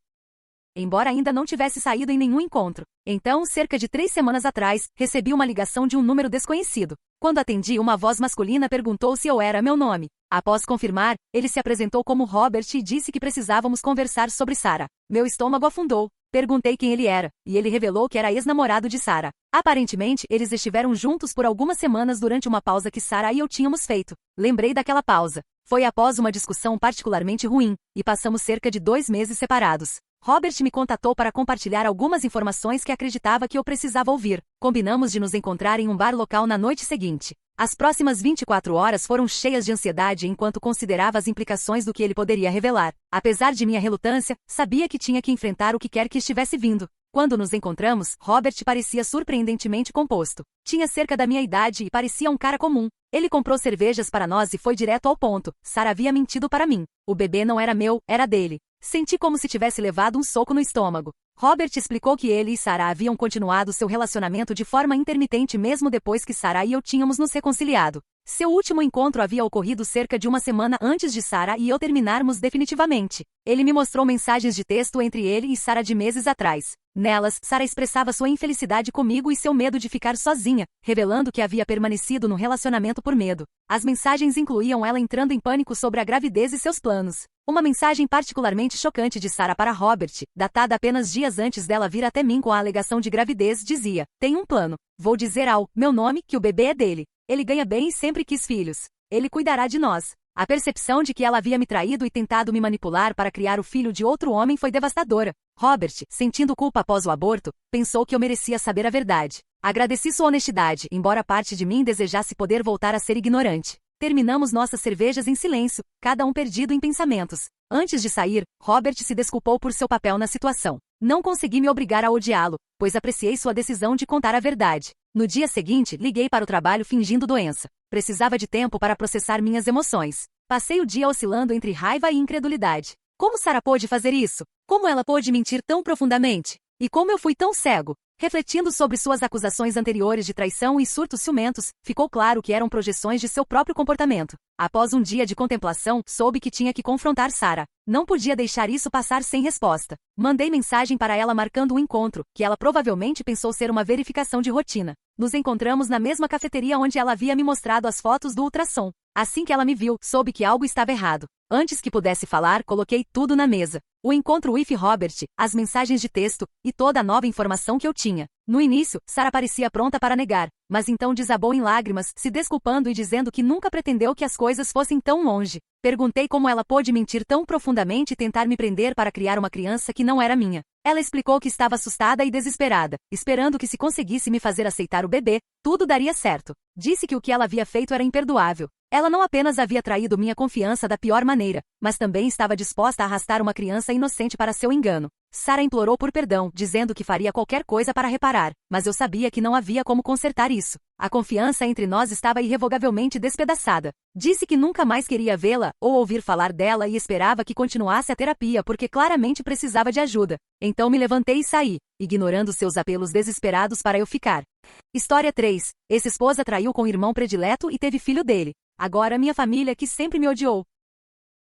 embora ainda não tivesse saído em nenhum encontro. Então, cerca de 3 semanas atrás, recebi uma ligação de um número desconhecido. Quando atendi, uma voz masculina perguntou se eu era meu nome. Após confirmar, ele se apresentou como Robert e disse que precisávamos conversar sobre Sarah. Meu estômago afundou. Perguntei quem ele era, e ele revelou que era ex-namorado de Sarah. Aparentemente, eles estiveram juntos por algumas semanas durante uma pausa que Sarah e eu tínhamos feito. Lembrei daquela pausa. Foi após uma discussão particularmente ruim, e passamos cerca de 2 meses separados. Robert me contatou para compartilhar algumas informações que acreditava que eu precisava ouvir. Combinamos de nos encontrar em um bar local na noite seguinte. As próximas 24 horas foram cheias de ansiedade enquanto considerava as implicações do que ele poderia revelar. Apesar de minha relutância, sabia que tinha que enfrentar o que quer que estivesse vindo. Quando nos encontramos, Robert parecia surpreendentemente composto. Tinha cerca da minha idade e parecia um cara comum. Ele comprou cervejas para nós e foi direto ao ponto. Sarah havia mentido para mim. O bebê não era meu, era dele. Senti como se tivesse levado um soco no estômago. Robert explicou que ele e Sarah haviam continuado seu relacionamento de forma intermitente mesmo depois que Sarah e eu tínhamos nos reconciliado. Seu último encontro havia ocorrido cerca de uma semana antes de Sarah e eu terminarmos definitivamente. Ele me mostrou mensagens de texto entre ele e Sarah de meses atrás. Nelas, Sarah expressava sua infelicidade comigo e seu medo de ficar sozinha, revelando que havia permanecido no relacionamento por medo. As mensagens incluíam ela entrando em pânico sobre a gravidez e seus planos. Uma mensagem particularmente chocante de Sarah para Robert, datada apenas dias antes dela vir até mim com a alegação de gravidez, dizia: "Tenho um plano. Vou dizer ao meu nome que o bebê é dele." Ele ganha bem e sempre quis filhos. Ele cuidará de nós. A percepção de que ela havia me traído e tentado me manipular para criar o filho de outro homem foi devastadora. Robert, sentindo culpa após o aborto, pensou que eu merecia saber a verdade. Agradeci sua honestidade, embora parte de mim desejasse poder voltar a ser ignorante. Terminamos nossas cervejas em silêncio, cada um perdido em pensamentos. Antes de sair, Robert se desculpou por seu papel na situação. Não consegui me obrigar a odiá-lo, pois apreciei sua decisão de contar a verdade. No dia seguinte, liguei para o trabalho fingindo doença. Precisava de tempo para processar minhas emoções. Passei o dia oscilando entre raiva e incredulidade. Como Sarah pôde fazer isso? Como ela pôde mentir tão profundamente? E como eu fui tão cego? Refletindo sobre suas acusações anteriores de traição e surtos ciumentos, ficou claro que eram projeções de seu próprio comportamento. Após um dia de contemplação, soube que tinha que confrontar Sarah. Não podia deixar isso passar sem resposta. Mandei mensagem para ela marcando um encontro, que ela provavelmente pensou ser uma verificação de rotina. Nos encontramos na mesma cafeteria onde ela havia me mostrado as fotos do ultrassom. Assim que ela me viu, soube que algo estava errado. Antes que pudesse falar, coloquei tudo na mesa. O encontro with Robert, as mensagens de texto, e toda a nova informação que eu tinha. No início, Sarah parecia pronta para negar, mas então desabou em lágrimas, se desculpando e dizendo que nunca pretendeu que as coisas fossem tão longe. Perguntei como ela pôde mentir tão profundamente e tentar me prender para criar uma criança que não era minha. Ela explicou que estava assustada e desesperada, esperando que se conseguisse me fazer aceitar o bebê, tudo daria certo. Disse que o que ela havia feito era imperdoável. Ela não apenas havia traído minha confiança da pior maneira, mas também estava disposta a arrastar uma criança inocente para seu engano. Sarah implorou por perdão, dizendo que faria qualquer coisa para reparar, mas eu sabia que não havia como consertar isso. A confiança entre nós estava irrevogavelmente despedaçada. Disse que nunca mais queria vê-la ou ouvir falar dela e esperava que continuasse a terapia porque claramente precisava de ajuda. Então me levantei e saí, ignorando seus apelos desesperados para eu ficar. História 3. Ex-esposa traiu com o irmão predileto e teve filho dele. Agora minha família, que sempre me odiou,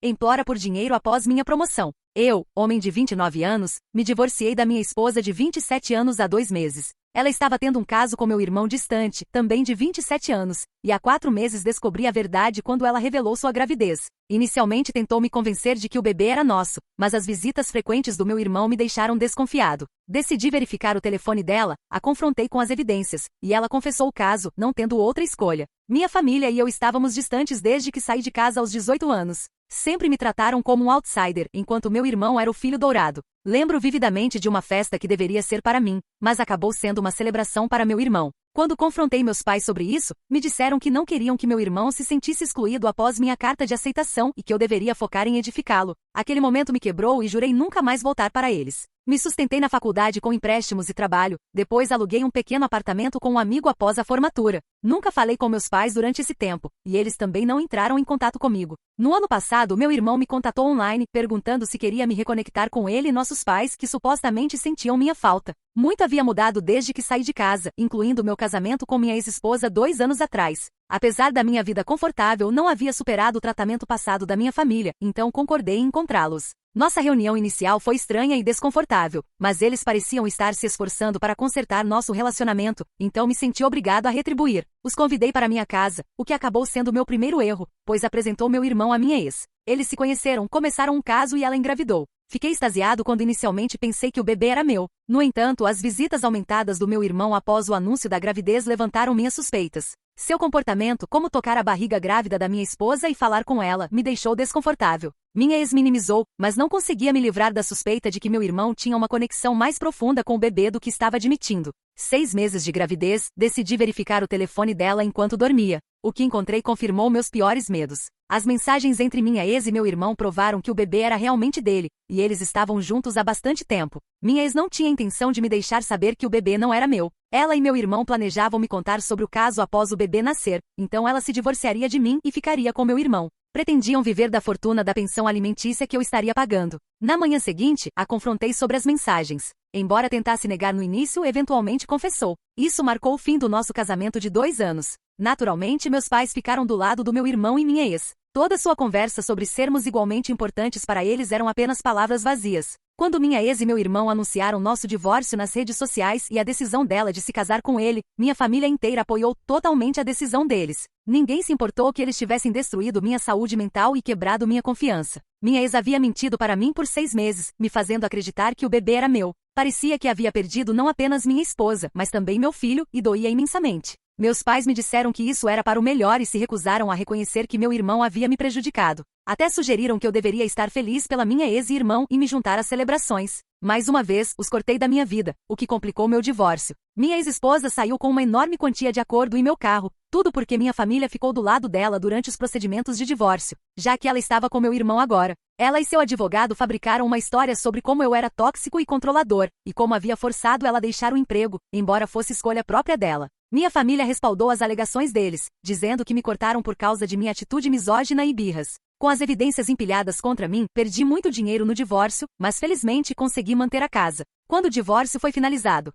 implora por dinheiro após minha promoção. Eu, homem de 29 anos, me divorciei da minha esposa de 27 anos há 2 meses. Ela estava tendo um caso com meu irmão distante, também de 27 anos, e há 4 meses descobri a verdade quando ela revelou sua gravidez. Inicialmente tentou me convencer de que o bebê era nosso, mas as visitas frequentes do meu irmão me deixaram desconfiado. Decidi verificar o telefone dela, a confrontei com as evidências, e ela confessou o caso, não tendo outra escolha. Minha família e eu estávamos distantes desde que saí de casa aos 18 anos. Sempre me trataram como um outsider, enquanto meu irmão era o filho dourado. Lembro vividamente de uma festa que deveria ser para mim, mas acabou sendo uma celebração para meu irmão. Quando confrontei meus pais sobre isso, me disseram que não queriam que meu irmão se sentisse excluído após minha carta de aceitação e que eu deveria focar em edificá-lo. Aquele momento me quebrou e jurei nunca mais voltar para eles. Me sustentei na faculdade com empréstimos e trabalho, depois aluguei um pequeno apartamento com um amigo após a formatura. Nunca falei com meus pais durante esse tempo, e eles também não entraram em contato comigo. No ano passado, meu irmão me contatou online, perguntando se queria me reconectar com ele e nossos pais, que supostamente sentiam minha falta. Muito havia mudado desde que saí de casa, incluindo meu casamento com minha ex-esposa 2 anos atrás. Apesar da minha vida confortável, não havia superado o tratamento passado da minha família, então concordei em encontrá-los. Nossa reunião inicial foi estranha e desconfortável, mas eles pareciam estar se esforçando para consertar nosso relacionamento, então me senti obrigado a retribuir. Os convidei para minha casa, o que acabou sendo meu primeiro erro, pois apresentou meu irmão à minha ex. Eles se conheceram, começaram um caso e ela engravidou. Fiquei extasiado quando inicialmente pensei que o bebê era meu. No entanto, as visitas aumentadas do meu irmão após o anúncio da gravidez levantaram minhas suspeitas. Seu comportamento, como tocar a barriga grávida da minha esposa e falar com ela, me deixou desconfortável. Minha ex minimizou, mas não conseguia me livrar da suspeita de que meu irmão tinha uma conexão mais profunda com o bebê do que estava admitindo. 6 meses de gravidez, decidi verificar o telefone dela enquanto dormia. O que encontrei confirmou meus piores medos. As mensagens entre minha ex e meu irmão provaram que o bebê era realmente dele, e eles estavam juntos há bastante tempo. Minha ex não tinha intenção de me deixar saber que o bebê não era meu. Ela e meu irmão planejavam me contar sobre o caso após o bebê nascer, então ela se divorciaria de mim e ficaria com meu irmão. Pretendiam viver da fortuna da pensão alimentícia que eu estaria pagando. Na manhã seguinte, a confrontei sobre as mensagens. Embora tentasse negar no início, eventualmente confessou. Isso marcou o fim do nosso casamento de 2 anos. Naturalmente, meus pais ficaram do lado do meu irmão e minha ex. Toda sua conversa sobre sermos igualmente importantes para eles eram apenas palavras vazias. Quando minha ex e meu irmão anunciaram nosso divórcio nas redes sociais e a decisão dela de se casar com ele, minha família inteira apoiou totalmente a decisão deles. Ninguém se importou que eles tivessem destruído minha saúde mental e quebrado minha confiança. Minha ex havia mentido para mim por 6 meses, me fazendo acreditar que o bebê era meu. Parecia que havia perdido não apenas minha esposa, mas também meu filho, e doía imensamente. Meus pais me disseram que isso era para o melhor e se recusaram a reconhecer que meu irmão havia me prejudicado. Até sugeriram que eu deveria estar feliz pela minha ex e irmão e me juntar às celebrações. Mais uma vez, os cortei da minha vida, o que complicou meu divórcio. Minha ex-esposa saiu com uma enorme quantia de acordo em meu carro, tudo porque minha família ficou do lado dela durante os procedimentos de divórcio, já que ela estava com meu irmão agora. Ela e seu advogado fabricaram uma história sobre como eu era tóxico e controlador, e como havia forçado ela a deixar o emprego, embora fosse escolha própria dela. Minha família respaldou as alegações deles, dizendo que me cortaram por causa de minha atitude misógina e birras. Com as evidências empilhadas contra mim, perdi muito dinheiro no divórcio, mas felizmente consegui manter a casa. Quando o divórcio foi finalizado,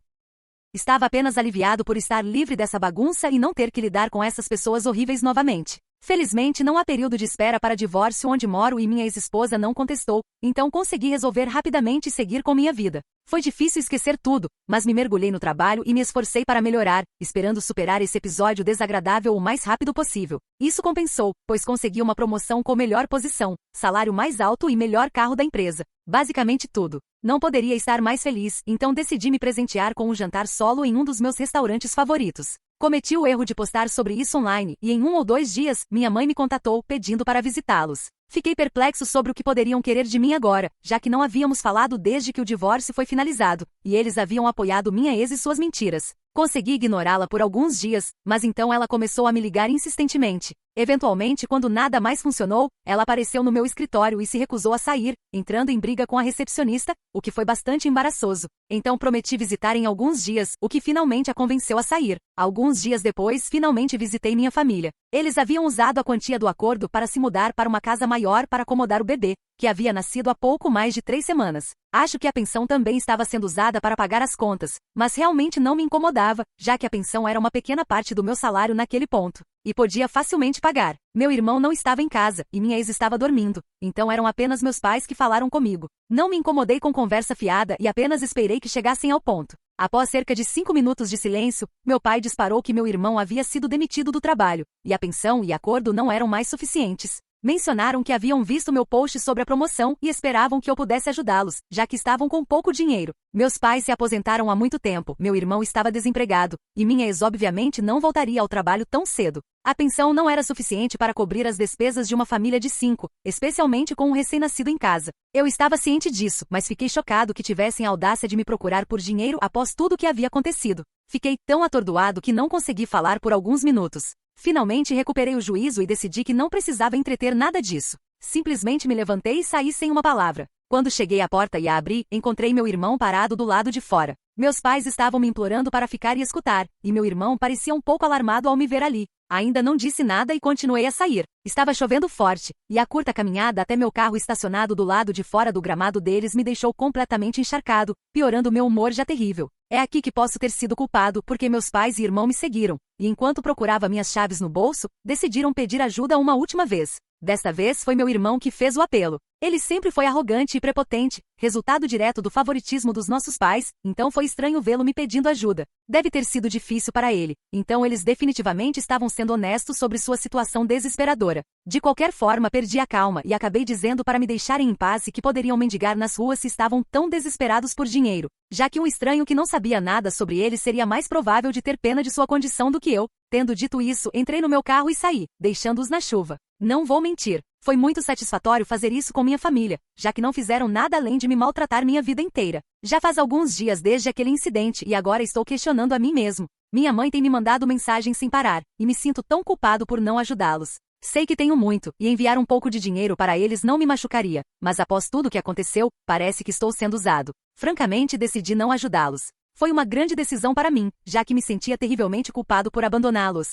estava apenas aliviado por estar livre dessa bagunça e não ter que lidar com essas pessoas horríveis novamente. Felizmente não há período de espera para divórcio onde moro e minha ex-esposa não contestou, então consegui resolver rapidamente e seguir com minha vida. Foi difícil esquecer tudo, mas me mergulhei no trabalho e me esforcei para melhorar, esperando superar esse episódio desagradável o mais rápido possível. Isso compensou, pois consegui uma promoção com melhor posição, salário mais alto e melhor carro da empresa. Basicamente tudo. Não poderia estar mais feliz, então decidi me presentear com um jantar solo em um dos meus restaurantes favoritos. Cometi o erro de postar sobre isso online, e em 1 ou 2 dias, minha mãe me contatou pedindo para visitá-los. Fiquei perplexo sobre o que poderiam querer de mim agora, já que não havíamos falado desde que o divórcio foi finalizado, e eles haviam apoiado minha ex e suas mentiras. Consegui ignorá-la por alguns dias, mas então ela começou a me ligar insistentemente. Eventualmente, quando nada mais funcionou, ela apareceu no meu escritório e se recusou a sair, entrando em briga com a recepcionista, o que foi bastante embaraçoso. Então prometi visitar em alguns dias, o que finalmente a convenceu a sair. Alguns dias depois, finalmente visitei minha família. Eles haviam usado a quantia do acordo para se mudar para uma casa maior para acomodar o bebê, que havia nascido há pouco mais de 3 semanas. Acho que a pensão também estava sendo usada para pagar as contas, mas realmente não me incomodava, já que a pensão era uma pequena parte do meu salário naquele ponto, e podia facilmente pagar. Meu irmão não estava em casa, e minha ex estava dormindo, então eram apenas meus pais que falaram comigo. Não me incomodei com conversa fiada e apenas esperei que chegassem ao ponto. Após cerca de 5 minutos de silêncio, meu pai disparou que meu irmão havia sido demitido do trabalho, e a pensão e acordo não eram mais suficientes. Mencionaram que haviam visto meu post sobre a promoção e esperavam que eu pudesse ajudá-los, já que estavam com pouco dinheiro. Meus pais se aposentaram há muito tempo, meu irmão estava desempregado, e minha ex obviamente não voltaria ao trabalho tão cedo. A pensão não era suficiente para cobrir as despesas de uma família de 5, especialmente com um recém-nascido em casa. Eu estava ciente disso, mas fiquei chocado que tivessem a audácia de me procurar por dinheiro após tudo o que havia acontecido. Fiquei tão atordoado que não consegui falar por alguns minutos. Finalmente recuperei o juízo e decidi que não precisava entreter nada disso. Simplesmente me levantei e saí sem uma palavra. Quando cheguei à porta e a abri, encontrei meu irmão parado do lado de fora. Meus pais estavam me implorando para ficar e escutar, e meu irmão parecia um pouco alarmado ao me ver ali. Ainda não disse nada e continuei a sair. Estava chovendo forte, e a curta caminhada até meu carro estacionado do lado de fora do gramado deles me deixou completamente encharcado, piorando meu humor já terrível. É aqui que posso ter sido culpado porque meus pais e irmão me seguiram, e enquanto procurava minhas chaves no bolso, decidiram pedir ajuda uma última vez. Desta vez foi meu irmão que fez o apelo. Ele sempre foi arrogante e prepotente, resultado direto do favoritismo dos nossos pais, então foi estranho vê-lo me pedindo ajuda. Deve ter sido difícil para ele, então eles definitivamente estavam sendo honestos sobre sua situação desesperadora. De qualquer forma, perdi a calma e acabei dizendo para me deixarem em paz e que poderiam mendigar nas ruas se estavam tão desesperados por dinheiro, já que um estranho que não sabia nada sobre eles seria mais provável de ter pena de sua condição do que eu. Tendo dito isso, entrei no meu carro e saí, deixando-os na chuva. Não vou mentir, foi muito satisfatório fazer isso com minha família, já que não fizeram nada além de me maltratar minha vida inteira. Já faz alguns dias desde aquele incidente e agora estou questionando a mim mesmo. Minha mãe tem me mandado mensagens sem parar, e me sinto tão culpado por não ajudá-los. Sei que tenho muito, e enviar um pouco de dinheiro para eles não me machucaria, mas após tudo o que aconteceu, parece que estou sendo usado. Francamente, decidi não ajudá-los. Foi uma grande decisão para mim, já que me sentia terrivelmente culpado por abandoná-los.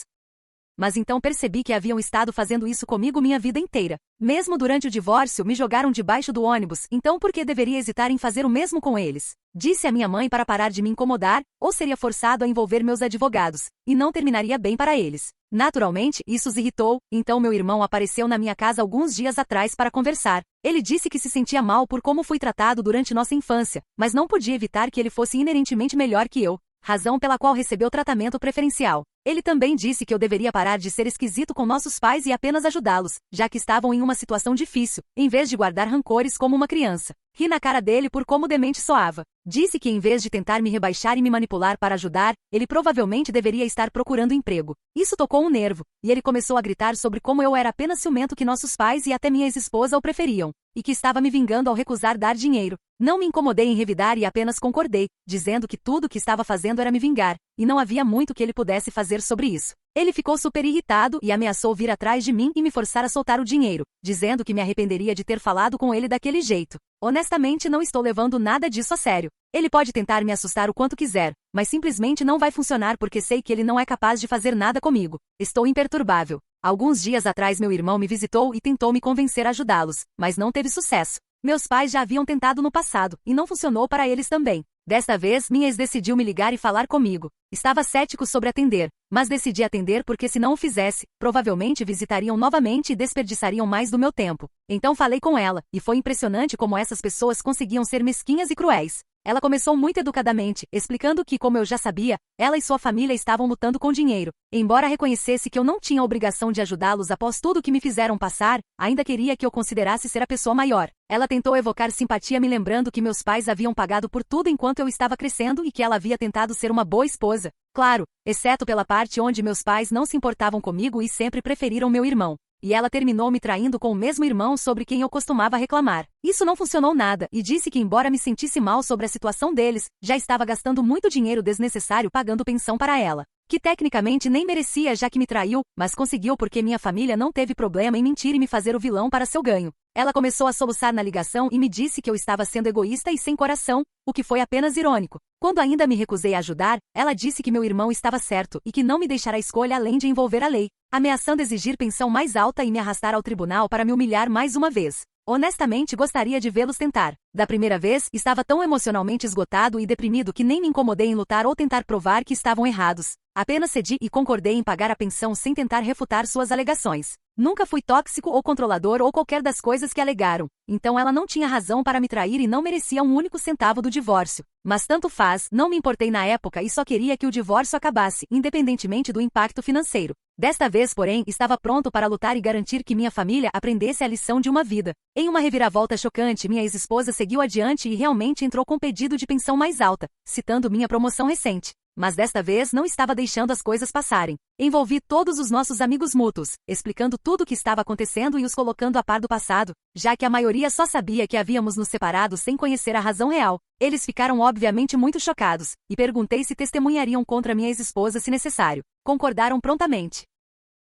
Mas então percebi que haviam estado fazendo isso comigo minha vida inteira. Mesmo durante o divórcio, me jogaram debaixo do ônibus, então por que deveria hesitar em fazer o mesmo com eles? Disse à minha mãe para parar de me incomodar, ou seria forçado a envolver meus advogados, e não terminaria bem para eles. Naturalmente, isso os irritou, então meu irmão apareceu na minha casa alguns dias atrás para conversar. Ele disse que se sentia mal por como fui tratado durante nossa infância, mas não podia evitar que ele fosse inerentemente melhor que eu, razão pela qual recebeu tratamento preferencial. Ele também disse que eu deveria parar de ser esquisito com nossos pais e apenas ajudá-los, já que estavam em uma situação difícil, em vez de guardar rancores como uma criança. Ri na cara dele por como demente soava. Disse que em vez de tentar me rebaixar e me manipular para ajudar, ele provavelmente deveria estar procurando emprego. Isso tocou um nervo, e ele começou a gritar sobre como eu era apenas ciumento que nossos pais e até minha ex-esposa o preferiam, e que estava me vingando ao recusar dar dinheiro. Não me incomodei em revidar e apenas concordei, dizendo que tudo o que estava fazendo era me vingar, e não havia muito que ele pudesse fazer sobre isso. Ele ficou super irritado e ameaçou vir atrás de mim e me forçar a soltar o dinheiro, dizendo que me arrependeria de ter falado com ele daquele jeito. Honestamente, não estou levando nada disso a sério. Ele pode tentar me assustar o quanto quiser, mas simplesmente não vai funcionar porque sei que ele não é capaz de fazer nada comigo. Estou imperturbável. Alguns dias atrás meu irmão me visitou e tentou me convencer a ajudá-los, mas não teve sucesso. Meus pais já haviam tentado no passado, e não funcionou para eles também. Desta vez, minha ex decidiu me ligar e falar comigo. Estava cético sobre atender, mas decidi atender porque se não o fizesse, provavelmente visitariam novamente e desperdiçariam mais do meu tempo. Então falei com ela, e foi impressionante como essas pessoas conseguiam ser mesquinhas e cruéis. Ela começou muito educadamente, explicando que, como eu já sabia, ela e sua família estavam lutando com dinheiro. Embora reconhecesse que eu não tinha a obrigação de ajudá-los após tudo que me fizeram passar, ainda queria que eu considerasse ser a pessoa maior. Ela tentou evocar simpatia me lembrando que meus pais haviam pagado por tudo enquanto eu estava crescendo e que ela havia tentado ser uma boa esposa. Claro, exceto pela parte onde meus pais não se importavam comigo e sempre preferiram meu irmão. E ela terminou me traindo com o mesmo irmão sobre quem eu costumava reclamar. Isso não funcionou nada, e disse que embora me sentisse mal sobre a situação deles, já estava gastando muito dinheiro desnecessário pagando pensão para ela. Que tecnicamente nem merecia já que me traiu, mas conseguiu porque minha família não teve problema em mentir e me fazer o vilão para seu ganho. Ela começou a soluçar na ligação e me disse que eu estava sendo egoísta e sem coração, o que foi apenas irônico. Quando ainda me recusei a ajudar, ela disse que meu irmão estava certo e que não me deixará escolha além de envolver a lei, ameaçando exigir pensão mais alta e me arrastar ao tribunal para me humilhar mais uma vez. Honestamente, gostaria de vê-los tentar. Da primeira vez, estava tão emocionalmente esgotado e deprimido que nem me incomodei em lutar ou tentar provar que estavam errados. Apenas cedi e concordei em pagar a pensão sem tentar refutar suas alegações. Nunca fui tóxico ou controlador ou qualquer das coisas que alegaram, então ela não tinha razão para me trair e não merecia um único centavo do divórcio. Mas tanto faz, não me importei na época e só queria que o divórcio acabasse, independentemente do impacto financeiro. Desta vez, porém, estava pronto para lutar e garantir que minha família aprendesse a lição de uma vida. Em uma reviravolta chocante, minha ex-esposa seguiu adiante e realmente entrou com pedido de pensão mais alta, citando minha promoção recente. Mas desta vez não estava deixando as coisas passarem. Envolvi todos os nossos amigos mútuos, explicando tudo o que estava acontecendo e os colocando a par do passado, já que a maioria só sabia que havíamos nos separado sem conhecer a razão real. Eles ficaram obviamente muito chocados, e perguntei se testemunhariam contra minha ex-esposa se necessário. Concordaram prontamente.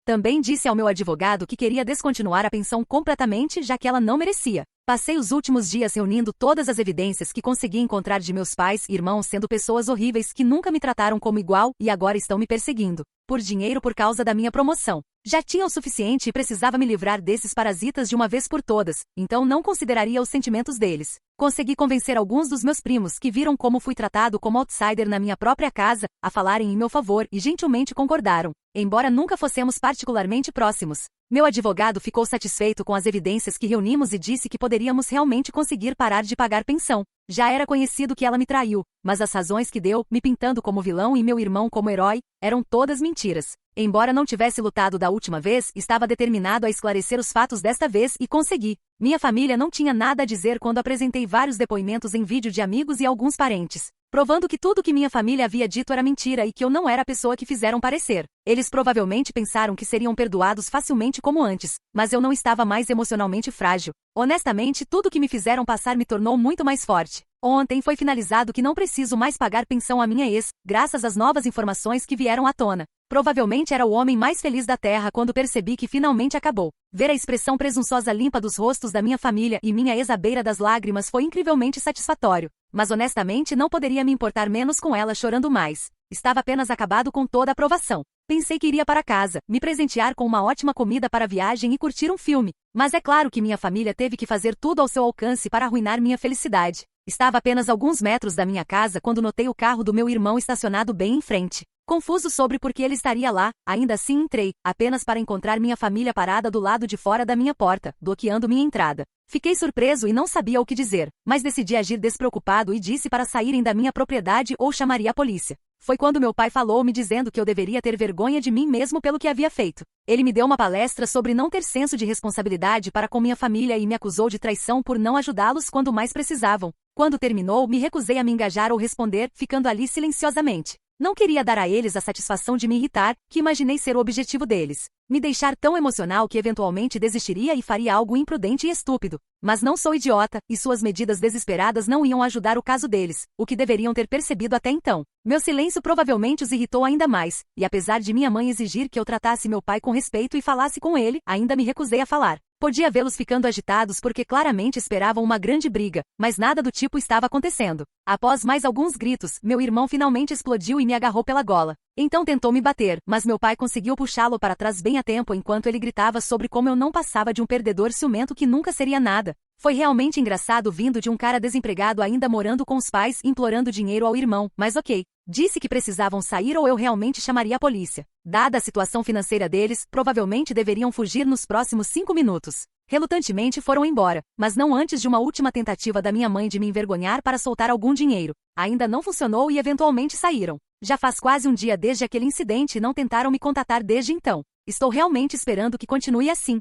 Também disse ao meu advogado que queria descontinuar a pensão completamente, já que ela não merecia. Passei os últimos dias reunindo todas as evidências que consegui encontrar de meus pais e irmãos sendo pessoas horríveis que nunca me trataram como igual e agora estão me perseguindo. Por dinheiro por causa da minha promoção. Já tinha o suficiente e precisava me livrar desses parasitas de uma vez por todas, então não consideraria os sentimentos deles. Consegui convencer alguns dos meus primos que viram como fui tratado como outsider na minha própria casa, a falarem em meu favor e gentilmente concordaram, embora nunca fossemos particularmente próximos. Meu advogado ficou satisfeito com as evidências que reunimos e disse que poderíamos realmente conseguir parar de pagar pensão. Já era conhecido que ela me traiu, mas as razões que deu, me pintando como vilão e meu irmão como herói, eram todas mentiras. Embora não tivesse lutado da última vez, estava determinado a esclarecer os fatos desta vez e consegui. Minha família não tinha nada a dizer quando apresentei vários depoimentos em vídeo de amigos e alguns parentes, provando que tudo que minha família havia dito era mentira e que eu não era a pessoa que fizeram parecer. Eles provavelmente pensaram que seriam perdoados facilmente como antes, mas eu não estava mais emocionalmente frágil. Honestamente, tudo que me fizeram passar me tornou muito mais forte. Ontem foi finalizado que não preciso mais pagar pensão à minha ex, graças às novas informações que vieram à tona. Provavelmente era o homem mais feliz da Terra quando percebi que finalmente acabou. Ver a expressão presunçosa limpa dos rostos da minha família e minha ex à beira das lágrimas foi incrivelmente satisfatório. Mas honestamente não poderia me importar menos com ela chorando mais. Estava apenas acabado com toda a aprovação. Pensei que iria para casa, me presentear com uma ótima comida para a viagem e curtir um filme. Mas é claro que minha família teve que fazer tudo ao seu alcance para arruinar minha felicidade. Estava apenas alguns metros da minha casa quando notei o carro do meu irmão estacionado bem em frente. Confuso sobre por que ele estaria lá, ainda assim entrei, apenas para encontrar minha família parada do lado de fora da minha porta, bloqueando minha entrada. Fiquei surpreso e não sabia o que dizer, mas decidi agir despreocupado e disse para saírem da minha propriedade ou chamaria a polícia. Foi quando meu pai falou me dizendo que eu deveria ter vergonha de mim mesmo pelo que havia feito. Ele me deu uma palestra sobre não ter senso de responsabilidade para com minha família e me acusou de traição por não ajudá-los quando mais precisavam. Quando terminou, me recusei a me engajar ou responder, ficando ali silenciosamente. Não queria dar a eles a satisfação de me irritar, que imaginei ser o objetivo deles. Me deixar tão emocional que eventualmente desistiria e faria algo imprudente e estúpido. Mas não sou idiota, e suas medidas desesperadas não iam ajudar o caso deles, o que deveriam ter percebido até então. Meu silêncio provavelmente os irritou ainda mais, e apesar de minha mãe exigir que eu tratasse meu pai com respeito e falasse com ele, ainda me recusei a falar. Podia vê-los ficando agitados porque claramente esperavam uma grande briga, mas nada do tipo estava acontecendo. Após mais alguns gritos, meu irmão finalmente explodiu e me agarrou pela gola. Então tentou me bater, mas meu pai conseguiu puxá-lo para trás bem a tempo enquanto ele gritava sobre como eu não passava de um perdedor ciumento que nunca seria nada. Foi realmente engraçado vindo de um cara desempregado ainda morando com os pais implorando dinheiro ao irmão, mas ok. Disse que precisavam sair ou eu realmente chamaria a polícia. Dada a situação financeira deles, provavelmente deveriam fugir nos próximos 5 minutos. Relutantemente foram embora, mas não antes de uma última tentativa da minha mãe de me envergonhar para soltar algum dinheiro. Ainda não funcionou e eventualmente saíram. Já faz quase um dia desde aquele incidente e não tentaram me contatar desde então. Estou realmente esperando que continue assim.